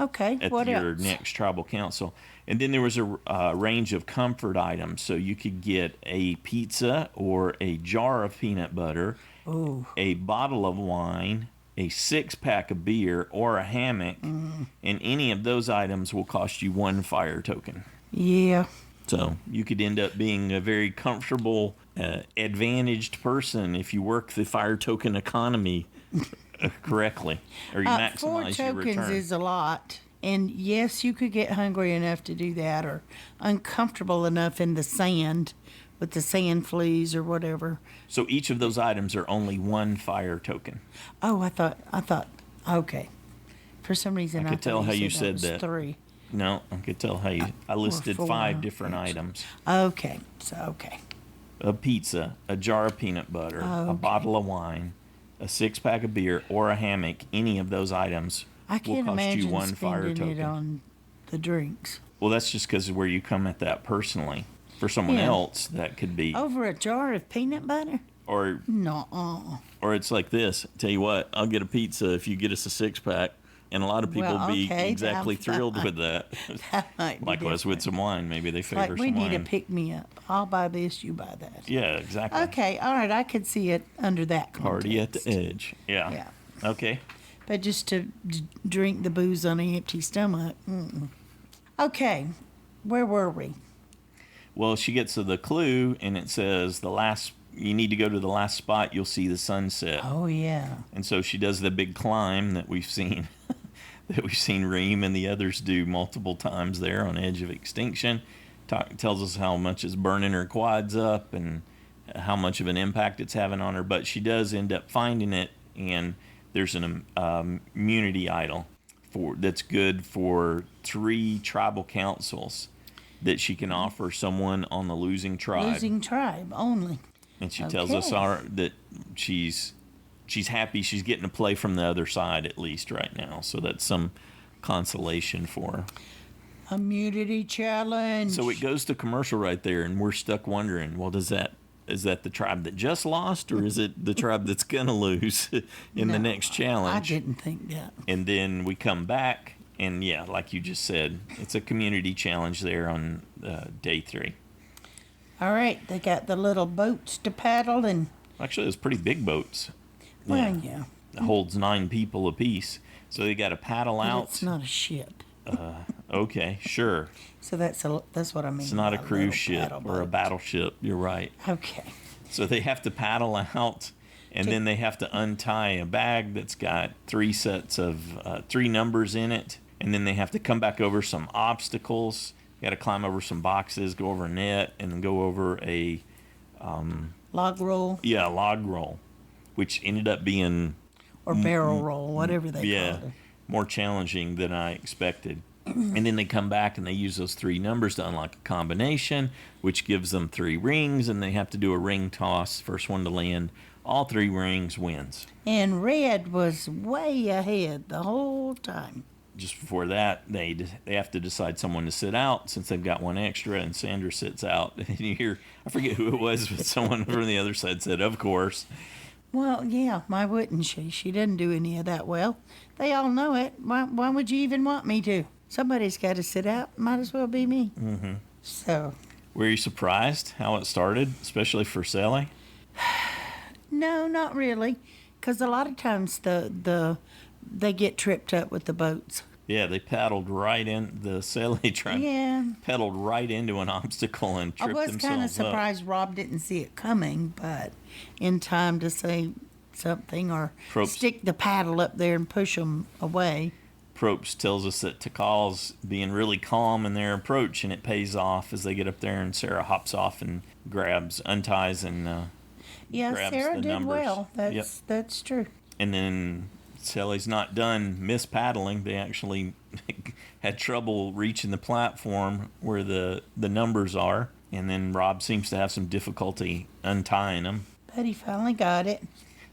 Okay. At your next tribal council. And then there was a range of comfort items. So you could get a pizza or a jar of peanut butter, a bottle of wine, a 6-pack of beer, or a hammock. And any of those items will cost you 1 fire token. Yeah. So you could end up being a very comfortable, advantaged person if you work the fire token economy correctly, or you maximize 4 your tokens return. is a lot. And yes, you could get hungry enough to do that, or uncomfortable enough in the sand with the sand fleas or whatever. So each of those items are only 1 fire token. Oh, I thought. Okay. For some reason, I could tell how you said said was that. 3. No, I could tell how you. I listed 4, 5 different items: Okay. So okay. a pizza, a jar of peanut butter, a Okay. bottle of wine, a 6-pack of beer, or a hammock. Any of those items I will can't cost you imagine 1 fire spending token. it on the drinks. Well, that's just because of where you come at that personally. For someone Yeah. else, that could be, Over a jar of peanut butter? or No. it's like this. Tell you what, I'll get a pizza if you get us a 6-pack, and a lot of people Well, will be okay, exactly that's thrilled fine. with that. That might be Likewise with different. some wine, maybe they favor Like we some need wine. to pick me up. I'll buy this, you buy that. Yeah, exactly. Okay, all right, I could see it under that context. Party at the edge. Yeah. Yeah. Okay. But just to drink the booze on an empty stomach. Mm-mm. Okay, where were we? Well, she gets to the clue, and it says you need to go to the last spot. You'll see the sunset. Oh, yeah. And so she does the big climb that we've seen, Reem and the others do multiple times there on Edge of Extinction. Tells us how much it's burning her quads up and how much of an impact it's having on her. But she does end up finding it, and there's an immunity idol that's good for 3 tribal councils that she can offer someone on the losing tribe. Losing tribe only. And she tells us that she's happy she's getting to play from the other side at least right now. So that's some consolation for her. Immunity challenge. So it goes to commercial right there, and we're stuck wondering, well, is that the tribe that just lost, or is it the tribe that's going to lose in the next challenge? I didn't think that. And then we come back, and yeah, like you just said, it's a community challenge there on day 3. All right, they got the little boats to paddle and... Actually, it's pretty big boats. Well, yeah. It holds 9 people apiece. So they got to paddle But out. it's not a ship. Okay, sure. So that's what I mean. It's not a by cruise little ship paddle or a boat. battleship. You're right. Okay. So they have to paddle out, and then they have to untie a bag that's got 3 sets of 3 numbers in it, and then they have to come back over some obstacles. Got to climb over some boxes, go over a net, and then go over a Log roll log roll, which ended up being or barrel roll, whatever they call it. more challenging than I expected. And then they come back and they use those 3 numbers to unlock a combination, which gives them 3 rings, and they have to do a ring toss. First one to land all 3 rings wins. And Red was way ahead the whole time. Just before that, they have to decide someone to sit out since they've got 1 extra, and Sandra sits out. And you hear, I forget who it was, but someone from the other side said, "Of course." Well, yeah, why wouldn't she? She didn't do any of that well. They all know it. Why would you even want me to? Somebody's got to sit out. Might as well be me. Mm-hmm. So. Were you surprised how it started, especially for Sele? No, not really. Because a lot of times they get tripped up with the boats. Yeah, they paddled right in. The Sele tribe pedaled right into an obstacle and tripped themselves up. I was kind of surprised Rob didn't see it coming, but in time to say something or stick the paddle up there and push them away. Probst tells us that Dakal's being really calm in their approach, and it pays off as they get up there, and Sarah hops off and unties and grabs Sarah the did numbers. well. That's true. And then Sele's not done mispaddling. They actually had trouble reaching the platform where the numbers are. And then Rob seems to have some difficulty untying them. But he finally got it.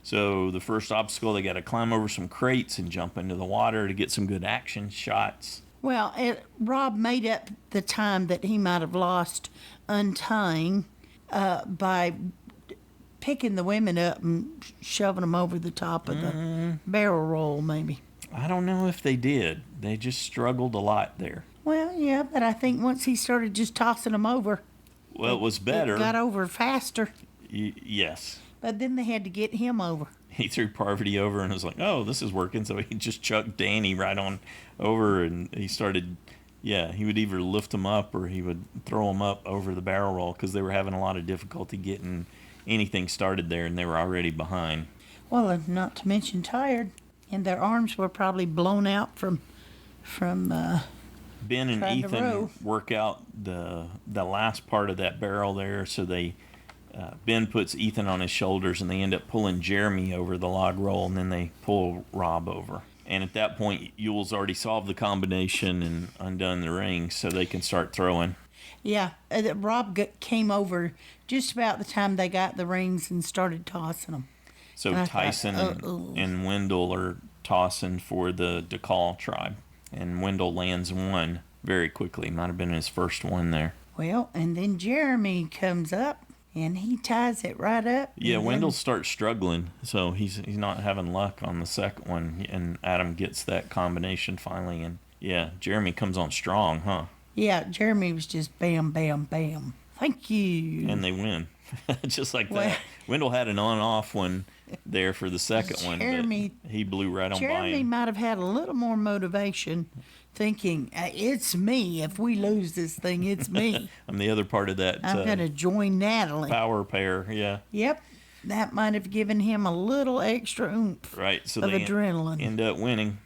So the first obstacle, they got to climb over some crates and jump into the water to get some good action shots. Well, Rob made up the time that he might have lost untying by picking the women up and shoving them over the top of the barrel roll, maybe. I don't know if they did. They just struggled a lot there. Well, yeah, but I think once he started just tossing them over, well, it was better. It got over faster. Yes. But then they had to get him over. He threw Parvati over and was like, oh, this is working. So he just chucked Danni right on over, and he started, he would either lift him up or he would throw him up over the barrel roll because they were having a lot of difficulty getting anything started there, and they were already behind. Well, and not to mention tired, and their arms were probably blown out from Ben and Ethan work out the last part of that barrel there, so they Ben puts Ethan on his shoulders, and they end up pulling Jeremy over the log roll, and then they pull Rob over. And at that point, Yule's already solved the combination and undone the rings, so they can start throwing. Yeah, Rob came over just about the time they got the rings and started tossing them. So Tyson and Wendell are tossing for the Dakal tribe. And Wendell lands one very quickly. Might have been his first one there. Well, and then Jeremy comes up, and he ties it right up. Yeah, Wendell starts struggling, so he's not having luck on the second one. And Adam gets that combination finally. And, yeah, Jeremy comes on strong, huh? Yeah, Jeremy was just bam, bam, bam. Thank you. And they win. Just like that. Wendell had an on-off one there for the second one, but he blew right on by him. Jeremy might have had a little more motivation, thinking, it's me. If we lose this thing, it's me. I'm the other part of that. I'm going to join Natalie. Power pair, yeah. Yep. That might have given him a little extra oomph right, so of they adrenaline. End up winning.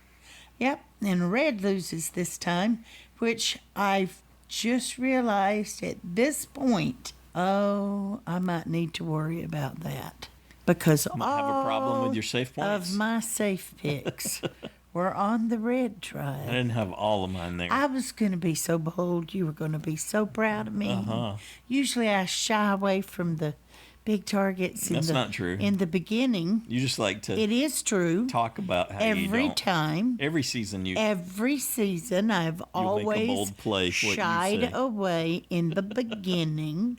Yep. And Red loses this time, which I've just realized at this point, I might need to worry about that. Because have a problem with your safe points? Of my safe picks were on the Red tribe. I didn't have all of mine there. I was going to be so bold. You were going to be so proud of me. Usually I shy away from the big targets. That's not true. In the beginning. You just like to. It is true. Talk about how every time. Every season I've always make a bold play shied away in the beginning.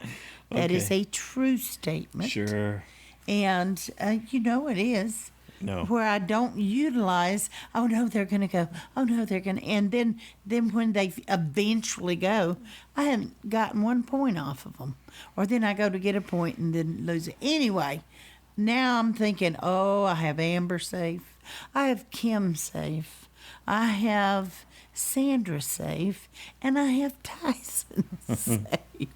That is a true statement. Sure. And it is. No. Where I don't utilize, oh no, they're going to go. Oh no, they're going to. And then when they eventually go, I haven't gotten 1 point off of them. Or then I go to get a point and then lose it. Anyway, now I'm thinking, I have Amber safe. I have Kim safe. I have Sandra safe. And I have Tyson safe.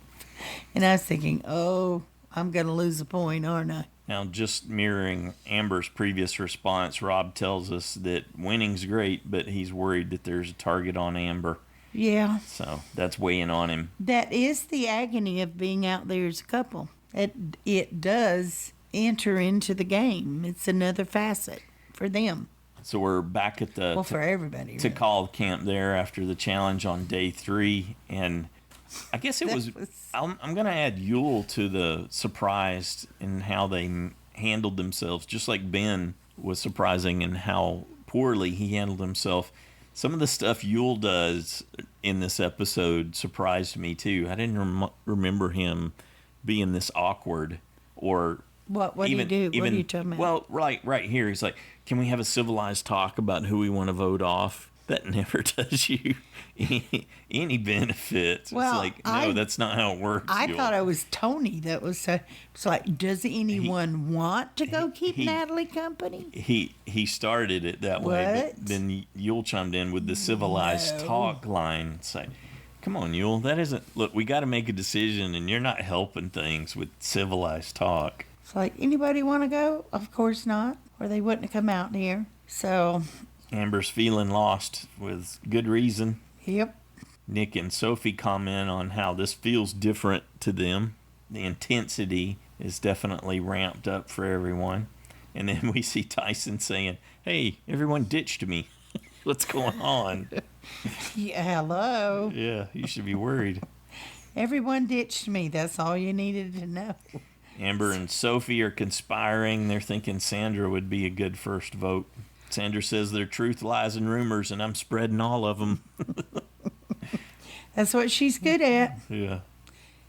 And I was thinking, I'm going to lose a point, aren't I? Now, just mirroring Amber's previous response, Rob tells us that winning's great, but he's worried that there's a target on Amber. Yeah. So that's weighing on him. That is the agony of being out there as a couple. It does enter into the game. It's another facet for them. So we're back at the for everybody. Dakal camp there after the challenge on day 3, and I guess it was. I'm going to add Yule to the surprised in how they handled themselves, just like Ben was surprising in how poorly he handled himself. Some of the stuff Yule does in this episode surprised me too. I didn't remember him being this awkward or. What do you do? What are you talking about? Well, right here, he's like, "Can we have a civilized talk about who we want to vote off?" That never does you any benefits. Well, it's like, no, that's not how it works. I thought it was Tony that was it's like, does anyone want to go keep Natalie company? He started it that way, but then Yule chimed in with the civilized talk line. It's like, come on, Yule, that isn't, look, we got to make a decision, and you're not helping things with civilized talk. It's like, anybody want to go? Of course not, or they wouldn't have come out here. So Amber's feeling lost with good reason. Yep. Nick and Sophie comment on how this feels different to them. The intensity is definitely ramped up for everyone. And then we see Tyson saying, "Hey, everyone ditched me. What's going on?" Yeah, hello. Yeah, you should be worried. Everyone ditched me. That's all you needed to know. Amber and Sophie are conspiring. They're thinking Sandra would be a good first vote. Sandra says their truth lies in rumors, and I'm spreading all of them. That's what she's good at. Yeah.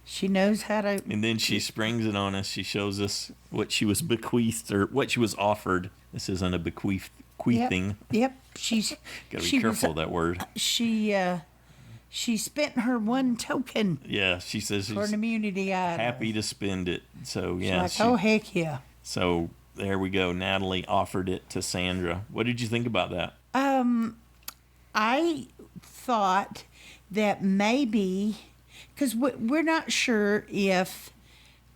She knows how to. And then she springs it on us. She shows us what she was bequeathed, or what she was offered. This isn't a bequeathing. Yep. She's. Gotta be careful of that word. She spent her one token. Yeah, she says for she's an immunity idol. happy to spend it. So yeah. She's like, oh heck yeah. So there we go. Natalie offered it to Sandra. What did you think about that? I thought that maybe, because we're not sure if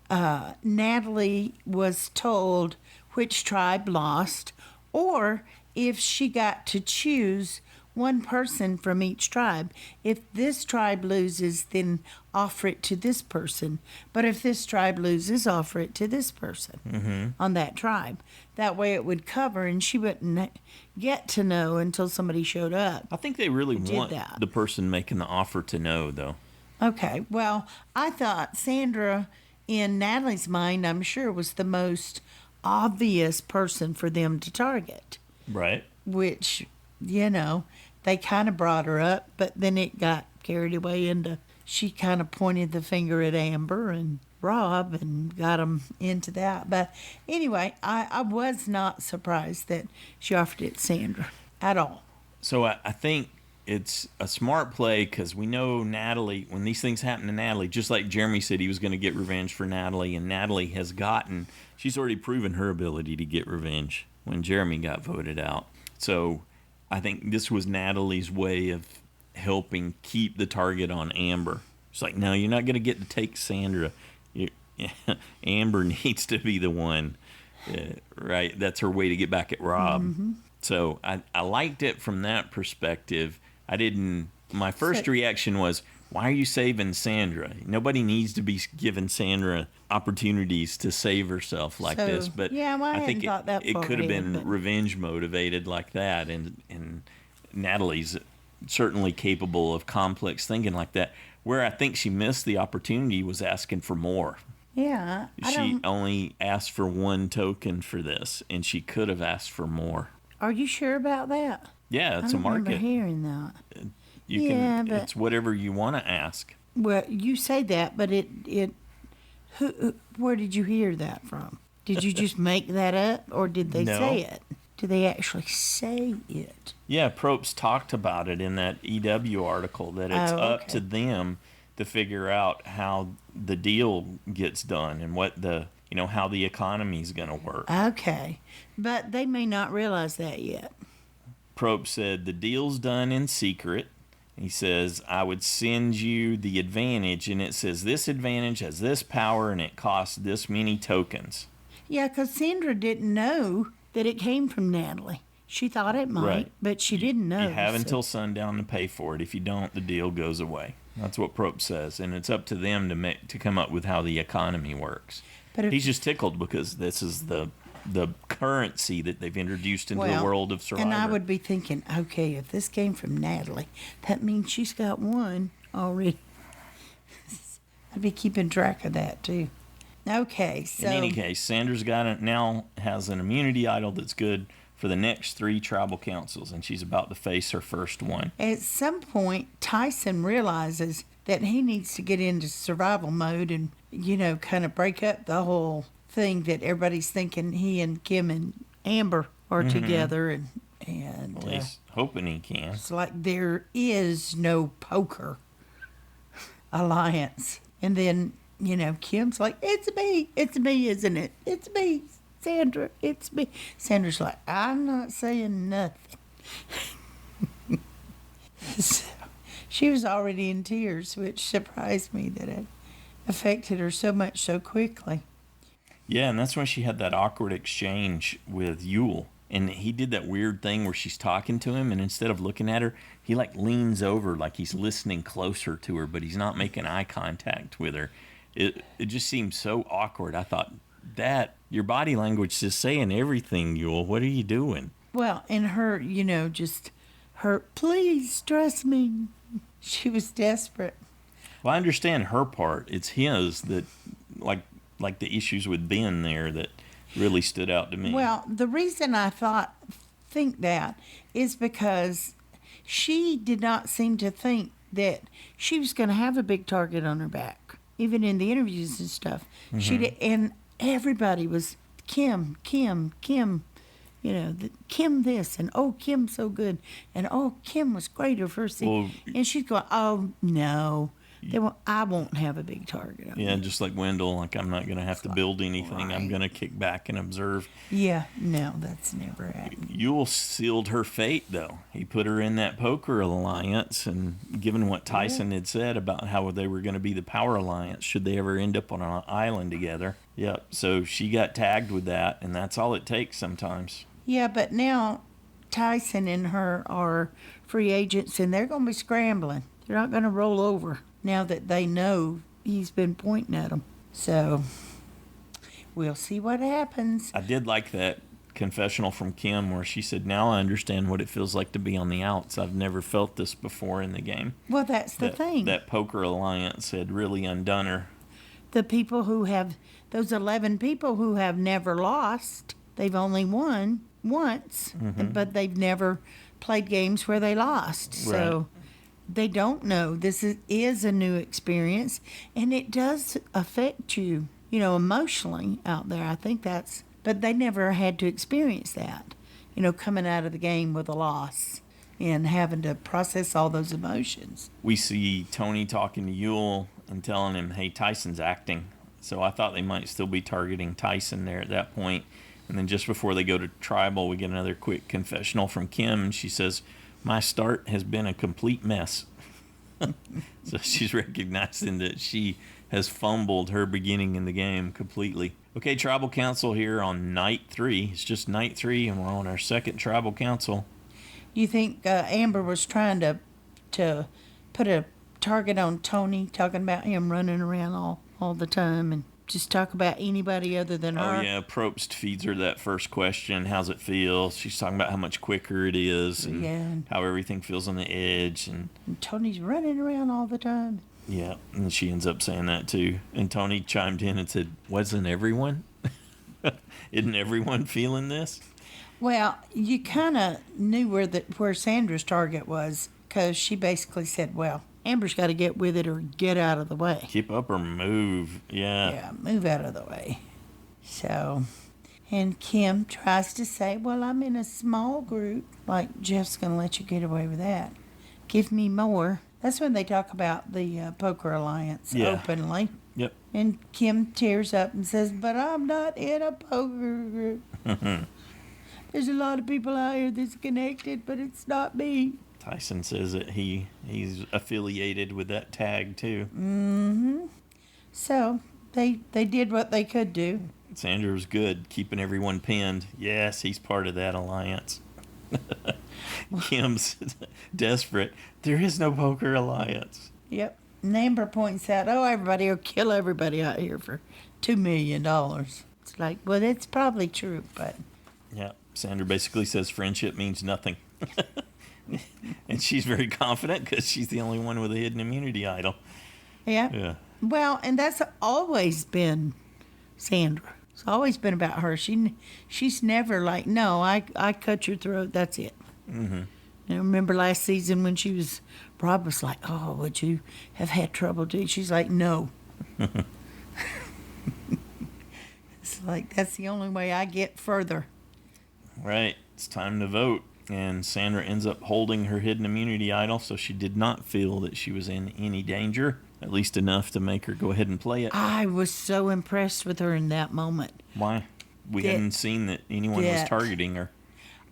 Natalie was told which tribe lost, or if she got to choose one person from each tribe. If this tribe loses, then offer it to this person. But if this tribe loses, offer it to this person on that tribe. That way it would cover, and she wouldn't get to know until somebody showed up. I think they really want the person making the offer to know, though. Okay, well, I thought Sandra, in Natalie's mind, I'm sure, was the most obvious person for them to target. Right. Which, they kind of brought her up, but then it got carried away into, she kind of pointed the finger at Amber and Rob and got them into that. But anyway, I was not surprised that she offered it to Sandra at all. So I think it's a smart play, because we know Natalie, when these things happen to Natalie, just like Jeremy said he was going to get revenge for Natalie, and Natalie has she's already proven her ability to get revenge when Jeremy got voted out. So I think this was Natalie's way of helping keep the target on Amber. It's like, no, you're not going to get to take Sandra. Amber needs to be the one, right? That's her way to get back at Rob. Mm-hmm. So I liked it from that perspective. My first reaction was, why are you saving Sandra? Nobody needs to be giving Sandra opportunities to save herself like this. But I think it could have been revenge motivated like that. And Natalie's certainly capable of complex thinking like that. Where I think she missed the opportunity was asking for more. Yeah. She only asked for one token for this, and she could have asked for more. Are you sure about that? Yeah, it's a market. I remember hearing that. It's whatever you want to ask. Well, you say that, but where did you hear that from? Did you just make that up, or did they say it? Did they actually say it? Yeah, Probst talked about it in that EW article, that it's up to them to figure out how the deal gets done and what how the economy's going to work. Okay, but they may not realize that yet. Probst said the deal's done in secret. He says, I would send you the advantage, and it says this advantage has this power, and it costs this many tokens. Yeah, because Sandra didn't know that it came from Natalie. She thought it might, but she didn't know. You have until sundown to pay for it. If you don't, the deal goes away. That's what Probst says, and it's up to them to come up with how the economy works. But he's just tickled because this is the currency that they've introduced into the world of Survivor. And I would be thinking, okay, if this came from Natalie, that means she's got one already. I'd be keeping track of that too. Okay, so in any case, Sandra's now has an immunity idol that's good for the next 3 tribal councils, and she's about to face her first one. At some point, Tyson realizes that he needs to get into survival mode and, kind of break up the whole thing that everybody's thinking he and Kim and Amber are together, and at least hoping he can. It's like there is no poker alliance. And then, Kim's like, it's me, isn't it? It's me, Sandra, it's me. Sandra's like, I'm not saying nothing. So, she was already in tears, which surprised me that it affected her so much so quickly. Yeah, and that's when she had that awkward exchange with Yule. And he did that weird thing where she's talking to him, and instead of looking at her, he leans over like he's listening closer to her, but he's not making eye contact with her. It just seemed so awkward. I thought that Your body language is saying everything, Yule. What are you doing? Well, and her, just her, please trust me. She was desperate. Well, I understand her part. It's his that, like the issues with Ben there that really stood out to me. Well, the reason I think that is because she did not seem to think that she was going to have a big target on her back, even in the interviews and stuff. Mm-hmm. She did, and everybody was Kim, Kim, Kim this, and oh, Kim's so good, and oh, Kim was great her first season. Well, and she's going, oh no, I won't have a big target on yeah, me. just like Wendell, like I'm not going to have to build anything. Right. I'm going to kick back and observe. Yeah, no, that's never happened. Yule sealed her fate, though. He put her in that poker alliance, and given what Tyson had said about how they were going to be the power alliance, should they ever end up on an island together. Yep, so she got tagged with that, and that's all it takes sometimes. Yeah, but now Tyson and her are free agents, and they're going to be scrambling. They're not going to roll over now that they know he's been pointing at them. So we'll see what happens. I did like that confessional from Kim where she said, now I understand what it feels like to be on the outs. I've never felt this before in the game. Well, that's the thing. That poker alliance had really undone her. The people who have, those 11 people who have never lost, they've only won once, but they've never played games where they lost. So they don't know. This is a new experience, and it does affect you, emotionally out there. I think that's, but they never had to experience that, coming out of the game with a loss and having to process all those emotions. We see Tony talking to Yule and telling him, hey, Tyson's acting. So I thought they might still be targeting Tyson there at that point. And then just before they go to tribal, we get another quick confessional from Kim, and she says, my start has been a complete mess. So she's recognizing that she has fumbled her beginning in the game completely. Okay, tribal council here on night 3. It's just night 3, and we're on our second tribal council. You think Amber was trying to put a target on Tony, talking about him running around all the time and just talk about anybody other than her? Oh, yeah. Probst feeds her that first question. How's it feel? She's talking about how much quicker it is and how everything feels on the edge. And Tony's running around all the time. Yeah, and she ends up saying that too. And Tony chimed in and said, wasn't everyone? Isn't everyone feeling this? Well, you kind of knew where Sandra's target was, because she basically said, well, Amber's got to get with it or get out of the way. Keep up or move. Yeah. Yeah, move out of the way. So, and Kim tries to say, well, I'm in a small group. Like, Jeff's going to let you get away with that. Give me more. That's when they talk about the Poker Alliance openly. Yep. And Kim tears up and says, but I'm not in a poker group. There's a lot of people out here that's connected, but it's not me. Tyson says that he's affiliated with that tag too. Mm-hmm. So they did what they could do. Sandra was good, keeping everyone pinned. Yes, he's part of that alliance. Kim's desperate. There is no poker alliance. Yep. And Amber points out, everybody will kill everybody out here for $2 million. It's like, well, that's probably true, but... Yeah, Sandra basically says friendship means nothing. And she's very confident because she's the only one with a hidden immunity idol. Yeah. Well, and that's always been Sandra. It's always been about her. She's never like, no, I cut your throat. That's it. Mm-hmm. I remember last season when Rob was like, oh, would you have had trouble too? She's like, no. It's like, that's the only way I get further. Right. It's time to vote. And Sandra ends up holding her hidden immunity idol, so she did not feel that she was in any danger, at least enough to make her go ahead and play it. I was so impressed with her in that moment. Why? We hadn't seen that anyone was targeting her.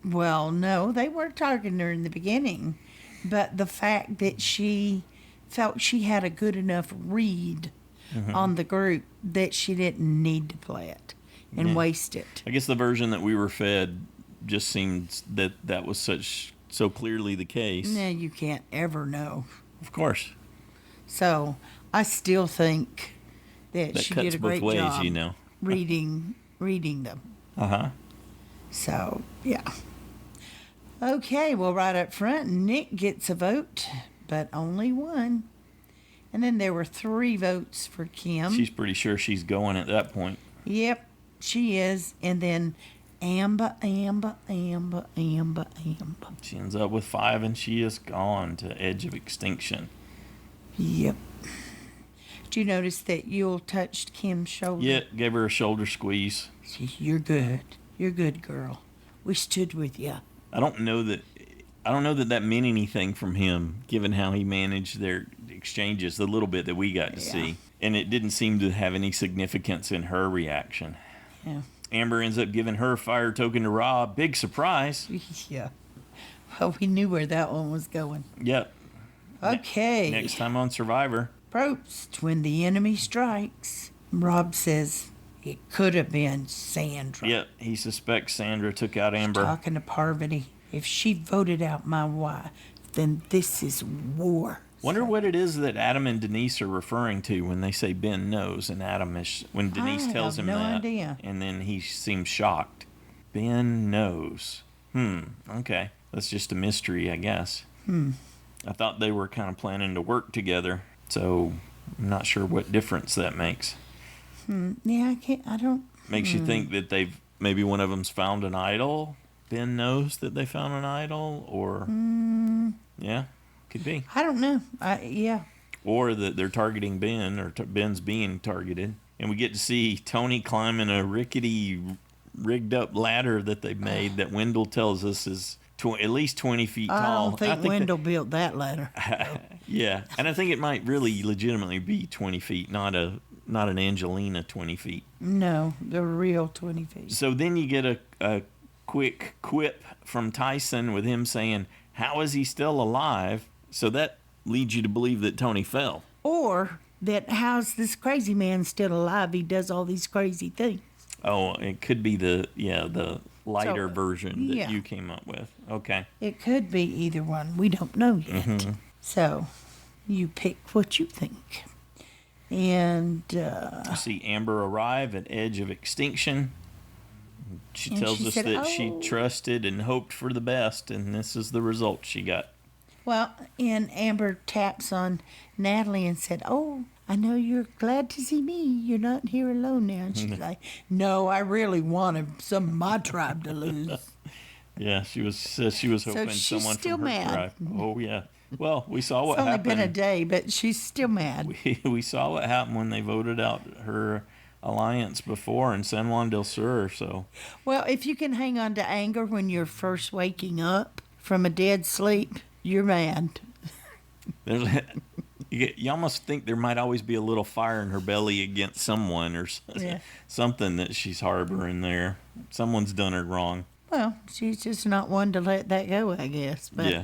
Well, no, they weren't targeting her in the beginning. But the fact that she felt she had a good enough read on the group that she didn't need to play it and waste it. I guess the version that we were fed just seemed that was so clearly the case. No, you can't ever know. Of course. So I still think that she cuts did a great both ways, job reading reading them. Uh-huh. So, yeah. Okay, well, right up front, Nick gets a vote, but only one. And then there were 3 votes for Kim. She's pretty sure she's going at that point. Yep, she is. And then Amber. She ends up with 5, and she is gone to Edge of Extinction. Yep. Did you notice that Yule touched Kim's shoulder? Yeah, gave her a shoulder squeeze. You're good. You're good, girl. We stood with you. I don't know that meant anything from him, given how he managed their exchanges, the little bit that we got to see. And it didn't seem to have any significance in her reaction. Yeah. Amber ends up giving her a fire token to Rob. Big surprise. Yeah. Well, we knew where that one was going. Yep. Okay. Next time on Survivor. Probst, when the enemy strikes. Rob says it could have been Sandra. Yep. He suspects Sandra took out Amber. Talking to Parvati. If she voted out my wife, then this is war. Wonder what it is that Adam and Denise are referring to when they say Ben knows, and Adam is when Denise tells him no that, idea. and then he seems shocked. Ben knows. Okay, that's just a mystery, I guess. I thought they were kind of planning to work together, so I'm not sure what difference that makes. Yeah, I don't. Makes you think that maybe one of them's found an idol. Ben knows that they found an idol, or yeah. Could be. I don't know. Yeah. Or that they're targeting Ben, or Ben's being targeted. And we get to see Tony climbing a rickety, rigged up ladder that they made that Wendell tells us is at least 20 feet tall. I don't think Wendell built that ladder. Yeah. And I think it might really legitimately be 20 feet, not an Angelina 20 feet. No, the real 20 feet. So then you get a quick quip from Tyson with him saying, how is he still alive? So that leads you to believe that Tony fell. Or that how's this crazy man still alive? He does all these crazy things. Oh, it could be the lighter version that you came up with. Okay. It could be either one. We don't know yet. Mm-hmm. So you pick what you think. And You see Amber arrive at Edge of Extinction. She tells us that she trusted and hoped for the best, and this is the result she got. Well, and Amber taps on Natalie and said, "Oh, I know you're glad to see me. You're not here alone now." And she's like, "No, I really wanted some of my tribe to lose." Yeah, she was hoping she's someone still from her mad. tribe. Oh yeah. Well, we saw what It's only happened. been a day, but she's still mad. We saw what happened when they voted out her alliance before in San Juan del Sur. So. Well, if you can hang on to anger when you're first waking up from a dead sleep, you're mad. You almost think there might always be a little fire in her belly against someone or something that she's harboring there. Someone's done her wrong. Well, she's just not one to let that go, I guess. But Yeah.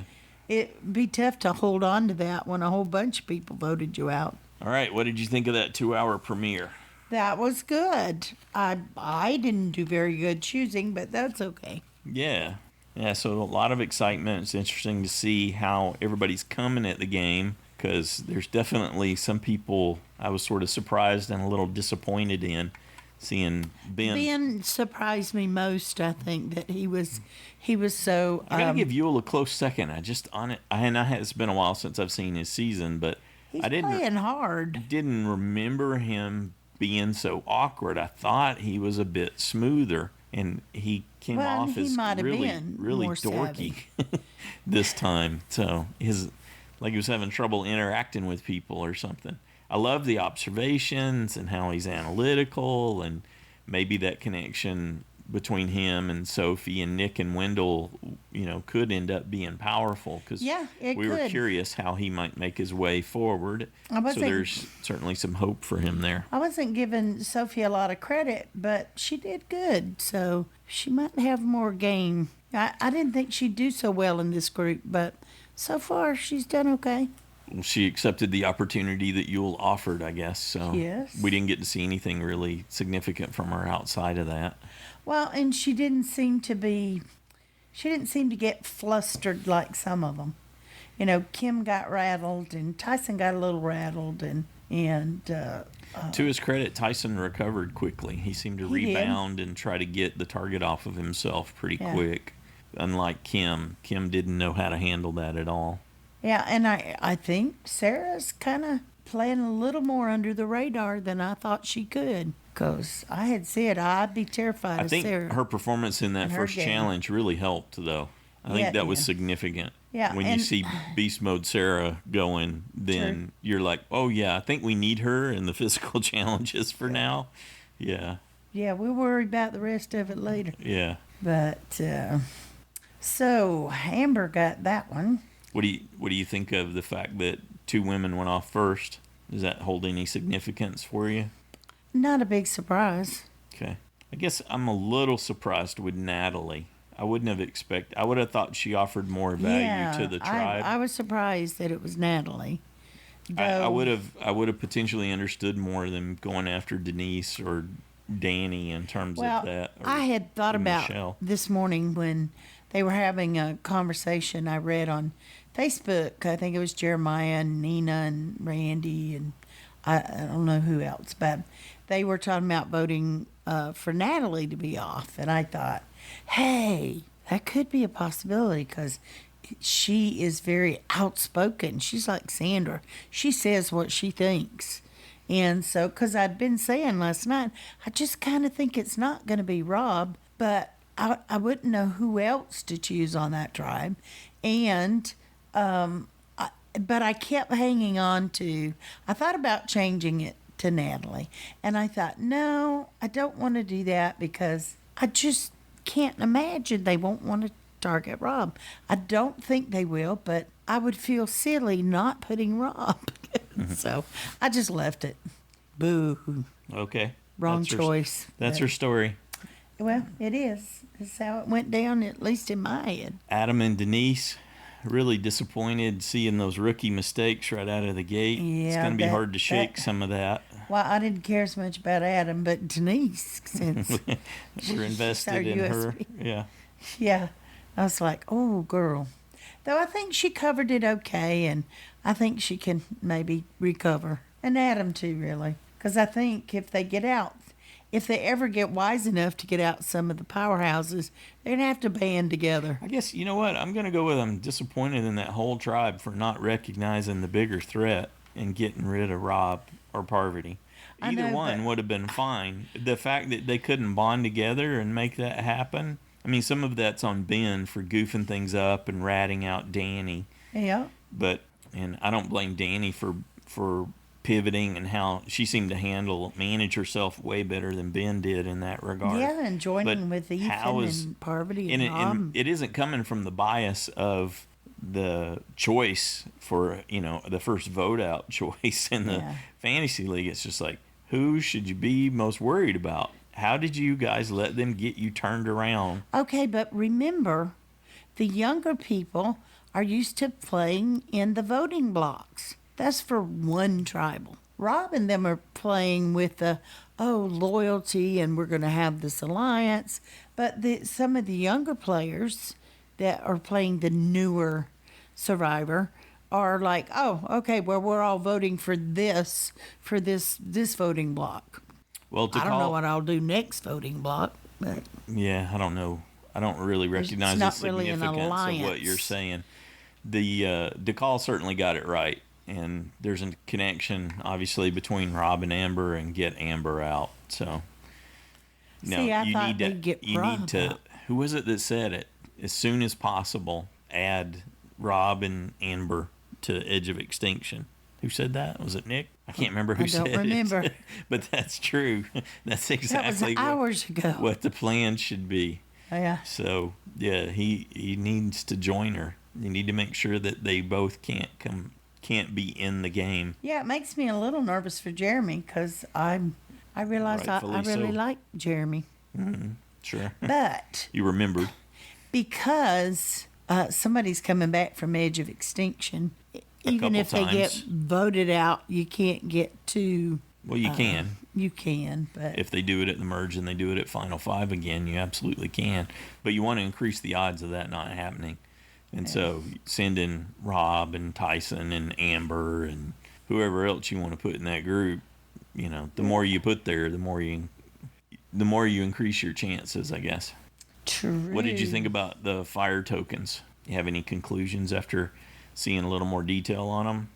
it'd be tough to hold on to that when a whole bunch of people voted you out. All right, what did you think of that 2-hour premiere? That was good. I didn't do very good choosing, but that's okay. Yeah. Yeah, so a lot of excitement. It's interesting to see how everybody's coming at the game, because there's definitely some people I was sort of surprised and a little disappointed in seeing Ben. Ben surprised me most, I think, that he was so... I gotta give Yule a close second. It's been a while since I've seen his season, but he's I playing hard. didn't remember him being so awkward. I thought he was a bit smoother, and he came off he as might have really, been really more dorky savvy. this time. So like he was having trouble interacting with people or something. I love the observations and how he's analytical, and maybe that connection between him and Sophie and Nick and Wendell, could end up being powerful, because we were curious how he might make his way forward. So there's certainly some hope for him there. I wasn't giving Sophie a lot of credit, but she did good, so she might have more game. I didn't think she'd do so well in this group, but so far she's done okay. She accepted the opportunity that Yule offered, I guess. So yes. We didn't get to see anything really significant from her outside of that. Well, and she didn't seem to get flustered like some of them. Kim got rattled, and Tyson got a little rattled, and And to his credit, Tyson recovered quickly. He seemed to He did. rebound and try to get the target off of himself pretty quick. Unlike Kim didn't know how to handle that at all. yeah, and I think Sarah's kind of playing a little more under the radar than I thought she could. Because I had said I'd be terrified I of think Sarah. her performance in that and her first game. challenge really helped, though. I think Yeah, that was yeah. significant. Yeah, When you and- see Beast Mode Sarah going, then you're like, oh, yeah, I think we need her in the physical challenges for now. Yeah, Yeah, we'll worry about the rest of it later. yeah. But so Amber got that one. What do you think of the fact that 2 women went off first? Does that hold any significance for you? Not a big surprise. Okay. I guess I'm a little surprised with Natalie. I wouldn't have expected. I would have thought she offered more value to the tribe. I was surprised that it was Natalie. I Though- would have potentially understood more than going after Denise or Danni in terms Well, of that. Or I had thought even about Michele. this morning when they were having a conversation I read on Facebook. I think it was Jeremiah and Nina and Randy and I don't know who else, but they were talking about voting for Natalie to be off. And I thought, hey, that could be a possibility because she is very outspoken. She's like Sandra. She says what she thinks. And so, because I'd been saying last night, I just kind of think it's not going to be Rob, but I wouldn't know who else to choose on that tribe. And, but I kept hanging on to, I thought about changing it to Natalie. And I thought, no, I don't want to do that because I just can't imagine they won't want to target Rob. I don't think they will, but I would feel silly not putting Rob. So I just left it. Boo. Okay. Wrong That's her- choice. That's But- her story. Well, it is. It's how it went down, at least in my head. Adam and Denise, really disappointed seeing those rookie mistakes right out of the gate. It's Yeah, going to be that- hard to shake that- some of that. Well, I didn't care so much about Adam, but Denise, since We're invested our in her. USB. Yeah. yeah, I was like, oh, girl. Though I think she covered it okay, and I think she can maybe recover. And Adam, too, really. Because I think if they get out, if they ever get wise enough to get out some of the powerhouses, they're going to have to band together. I guess, you know what? I'm going to go with I'm disappointed in that whole tribe for not recognizing the bigger threat and getting rid of Rob or Parvati. I Either know, one but- would have been fine. The fact that they couldn't bond together and make that happen, I mean, some of that's on Ben for goofing things up and ratting out Danni. Yeah. And I don't blame Danni for pivoting and how she seemed to manage herself way better than Ben did in that regard. Yeah, and joining But with Ethan how is- and Parvati And and Rob. and it isn't coming from the bias of the choice for, the first vote out choice in the Yeah. fantasy league. It's just like, who should you be most worried about? How did you guys let them get you turned around? Okay, but remember, the younger people are used to playing in the voting blocks. That's for one tribal. Rob and them are playing with the, loyalty, and we're going to have this alliance. But some of the younger players that are playing the newer Survivor are like, oh, okay, well, we're all voting for this voting block. Well, I don't know what I'll do next voting block, but Yeah, I don't know. I don't really recognize the not really an significance of what alliance. you're saying. The Dakal certainly got it right, and there's a connection, obviously, between Rob and Amber, and get Amber out. So, See, I thought they'd get Rob out. Who was it that said it? As soon as possible, add Rob and Amber to Edge of Extinction. Who said that? Was it Nick? I can't remember who I don't said remember. it. But that's true. That's that was exactly hours ago. what the plan should be. Yeah. So yeah, he needs to join her. You need to make sure that they both can't be in the game. Yeah, it makes me a little nervous for Jeremy because I realize I Rightfully really so. like Jeremy. Sure. But You remembered. because somebody's coming back from Edge of Extinction, even couple if they get times. voted out, you can't get to. Well, you can. You can, but If they do it at the merge and they do it at Final Five again, you absolutely can. But you want to increase the odds of that not happening. And so send in Rob and Tyson and Amber and whoever else you want to put in that group, the more you put there, the more you increase your chances, I guess. True. What did you think about the fire tokens? You have any conclusions after seeing a little more detail on them?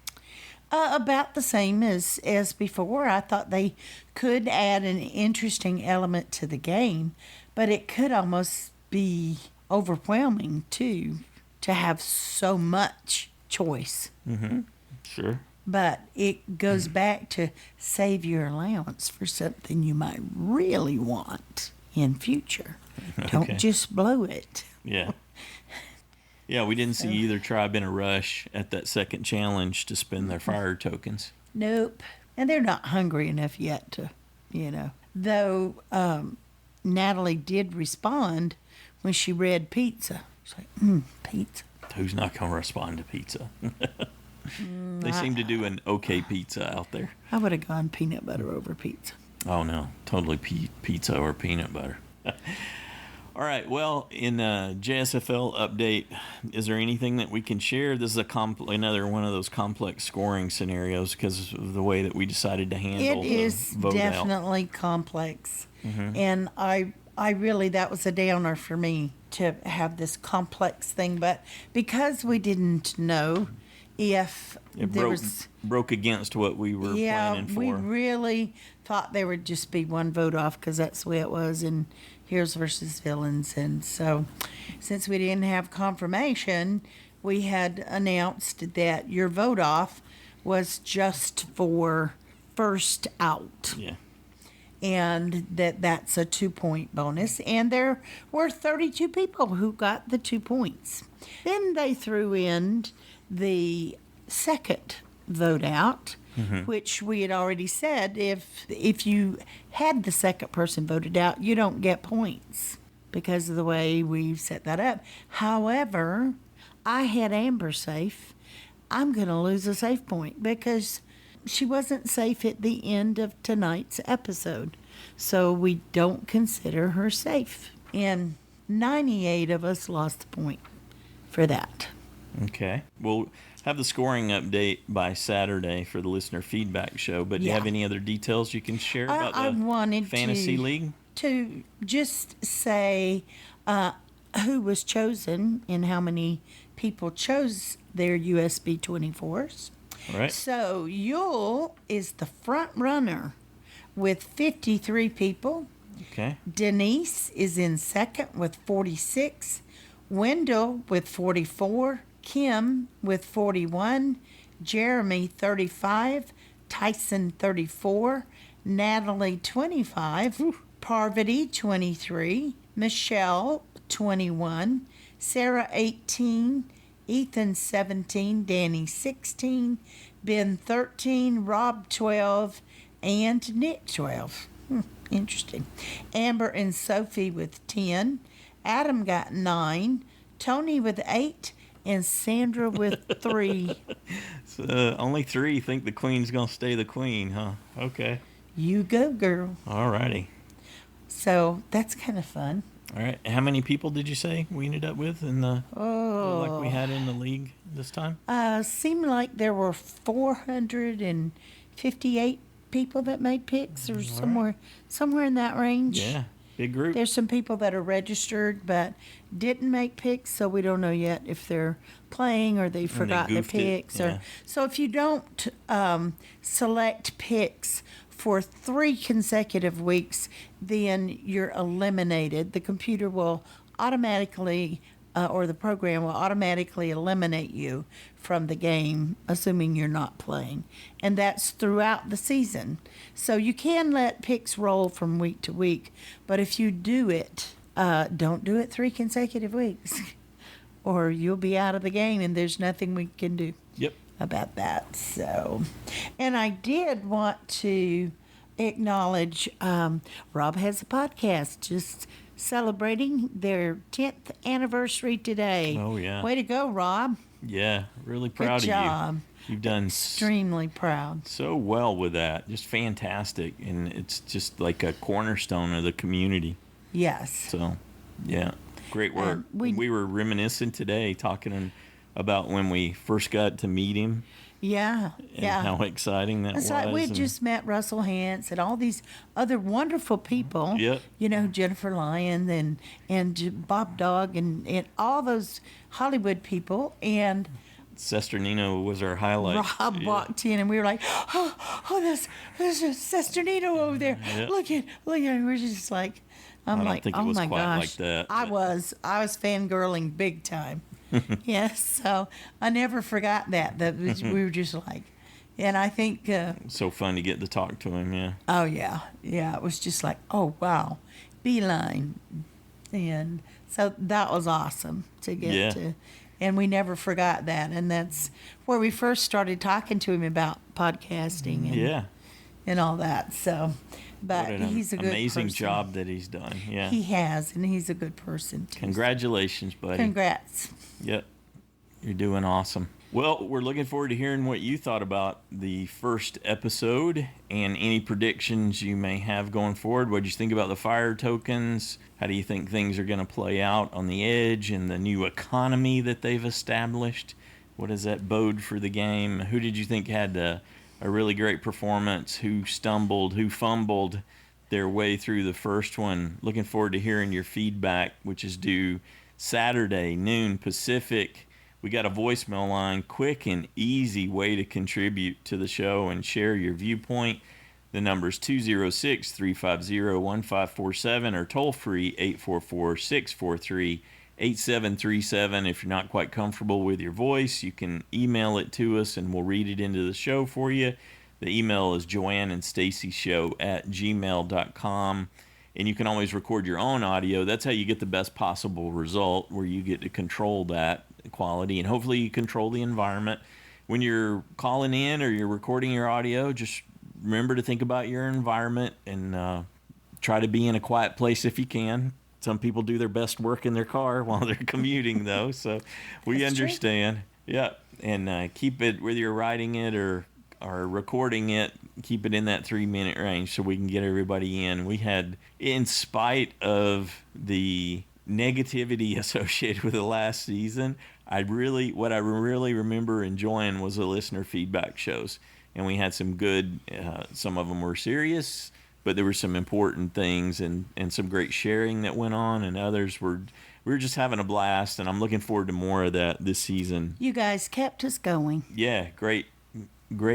About the same as before. I thought they could add an interesting element to the game, but it could almost be overwhelming too to have so much choice. Mm-hmm. Sure. But it goes back to save your allowance for something you might really want in future. Don't Okay. just blow it. Yeah. Yeah, we didn't see either tribe in a rush at that second challenge to spend their fire tokens. Nope. And they're not hungry enough yet to, Though Natalie did respond when she read pizza. She's like, pizza. Who's not going to respond to pizza? They seem to do an okay pizza out there. I would have gone peanut butter over pizza. Oh, no. Totally pizza or peanut butter. All right. Well, in JSFL update, is there anything that we can share? This is another one of those complex scoring scenarios because of the way that we decided to handle It is the vote definitely out. complex. Mm-hmm. And I really, that was a downer for me to have this complex thing. But because we didn't know if It there was... broke against what we were planning for. We really thought there would just be one vote off because that's the way it was in Heroes versus Villains. And so since we didn't have confirmation, we had announced that your vote off was just for first out. Yeah. And that's a 2-point bonus. And there were 32 people who got the 2 points. Then they threw in the second vote out, which we had already said if you had the second person voted out, you don't get points because of the way we've set that up. However, I had Amber safe. I'm going to lose a safe point because she wasn't safe at the end of tonight's episode. So we don't consider her safe. And 98 of us lost the point for that. Okay. We'll have the scoring update by Saturday for the listener feedback show, but do you have any other details you can share about I the wanted fantasy league? To just say who was chosen and how many people chose their USB 24s. All right. So Yule is the front runner with 53 people. Okay. Denise is in second with 46. Wendell with 44. Kim with 41. Jeremy 35. Tyson 34. Natalie 25. Parvati 23. Michele 21. Sarah 18. Ethan 17. Danni 16. Ben 13. Rob 12. And Nick 12. Interesting. Amber and Sophie with 10. Adam got 9. Tony with 8. And Sandra with 3. So, only 3 think the queen's going to stay the queen, huh? Okay. You go, girl. All righty. So that's kind of fun. All right. How many people did you say we ended up with in like we had in the league this time? Seemed like there were 458 people that made picks, or somewhere in that range. Yeah. Big group. There's some people that are registered but didn't make picks, so we don't know yet if they're playing or they forgot their goofed it, picks. yeah. So if you don't select picks for 3 consecutive weeks, then you're eliminated. The computer will automatically, or the program will automatically eliminate you from the game, assuming you're not playing. And that's throughout the season. So you can let picks roll from week to week, but if you do it, don't do it 3 consecutive weeks, or you'll be out of the game and there's nothing we can do about that. So, and I did want to acknowledge Rob has a podcast just celebrating their 10th anniversary today. Oh, yeah. Way to go, Rob. Yeah. Really proud Good of job. you. You've done Extremely proud. so well with that. Just fantastic. And it's just like a cornerstone of the community. Yes. So, yeah. Great work. we were reminiscing today, talking about when we first got to meet him. Yeah, and yeah. how exciting that It's was. like we'd and- just met Russell Hance and all these other wonderful people. Yep. You know, Jennifer Lyon and Bob Dog and all those Hollywood people. And Sesternino was our highlight. Rob Yeah. walked in and we were like, oh, there's a Sesternino over there. Yeah. Look at. We're just like, I'm I don't like, think it oh was my quite like gosh. that, I but- was fangirling big time. Yes, so I never forgot that. We were just like, and I think, So fun to get to talk to him, yeah. oh yeah, it was just like, oh wow, Beeline, and so that was awesome to get Yeah. to, and we never forgot that, and that's where we first started talking to him about podcasting and Yeah. and all that. So, but What an he's a good amazing person. job that he's done. Yeah. He has, and he's a good person too. Congratulations, buddy. Congrats. Yep. You're doing awesome. Well, we're looking forward to hearing what you thought about the first episode and any predictions you may have going forward. What did you think about the fire tokens? How do you think things are going to play out on the edge and the new economy that they've established? What does that bode for the game? Who did you think had a really great performance? Who stumbled? Who fumbled their way through the first one? Looking forward to hearing your feedback, which is due Saturday, noon Pacific. We got a voicemail line, quick and easy way to contribute to the show and share your viewpoint. The number is 206-350-1547 or toll free 844-643-8737. If you're not quite comfortable with your voice, you can email it to us and we'll read it into the show for you. The email is joanneandstacyshow@gmail.com. And you can always record your own audio. That's how you get the best possible result, where you get to control that quality. And hopefully you control the environment. When you're calling in or you're recording your audio, just remember to think about your environment and try to be in a quiet place if you can. Some people do their best work in their car while they're commuting, though. So we That's true. understand. Yeah. And keep it, whether you're writing it or recording it, keep it in that 3-minute range so we can get everybody in. We had, in spite of the negativity associated with the last season, what I really remember enjoying was the listener feedback shows. And we had some good, some of them were serious, but there were some important things and some great sharing that went on, and others we were just having a blast, and I'm looking forward to more of that this season. You guys kept us going. Yeah, great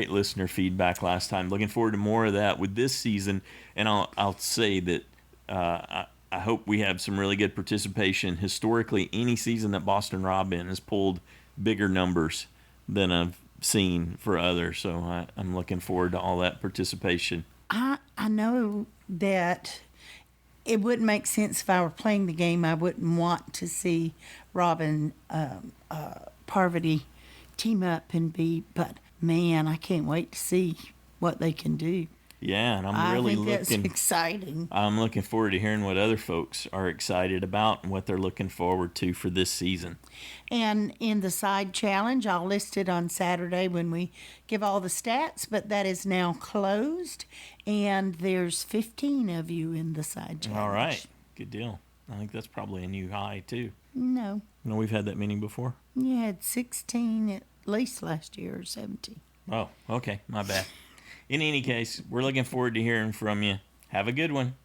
listener feedback last time. Looking forward to more of that with this season. And I'll say that I hope we have some really good participation. Historically, any season that Boston Robin has pulled bigger numbers than I've seen for others. So I'm looking forward to all that participation. I know that it wouldn't make sense if I were playing the game. I wouldn't want to see Robin, Parvati team up and but man, I can't wait to see what they can do. Yeah, and I think that's exciting. I'm looking forward to hearing what other folks are excited about and what they're looking forward to for this season. And in the side challenge, I'll list it on Saturday when we give all the stats, but that is now closed, and there's 15 of you in the side challenge. All right, good deal. I think that's probably a new high, too. No, We've had that many before. you had 16 at least last year, or 17. Oh, okay, my bad. In any case, we're looking forward to hearing from you. Have a good one.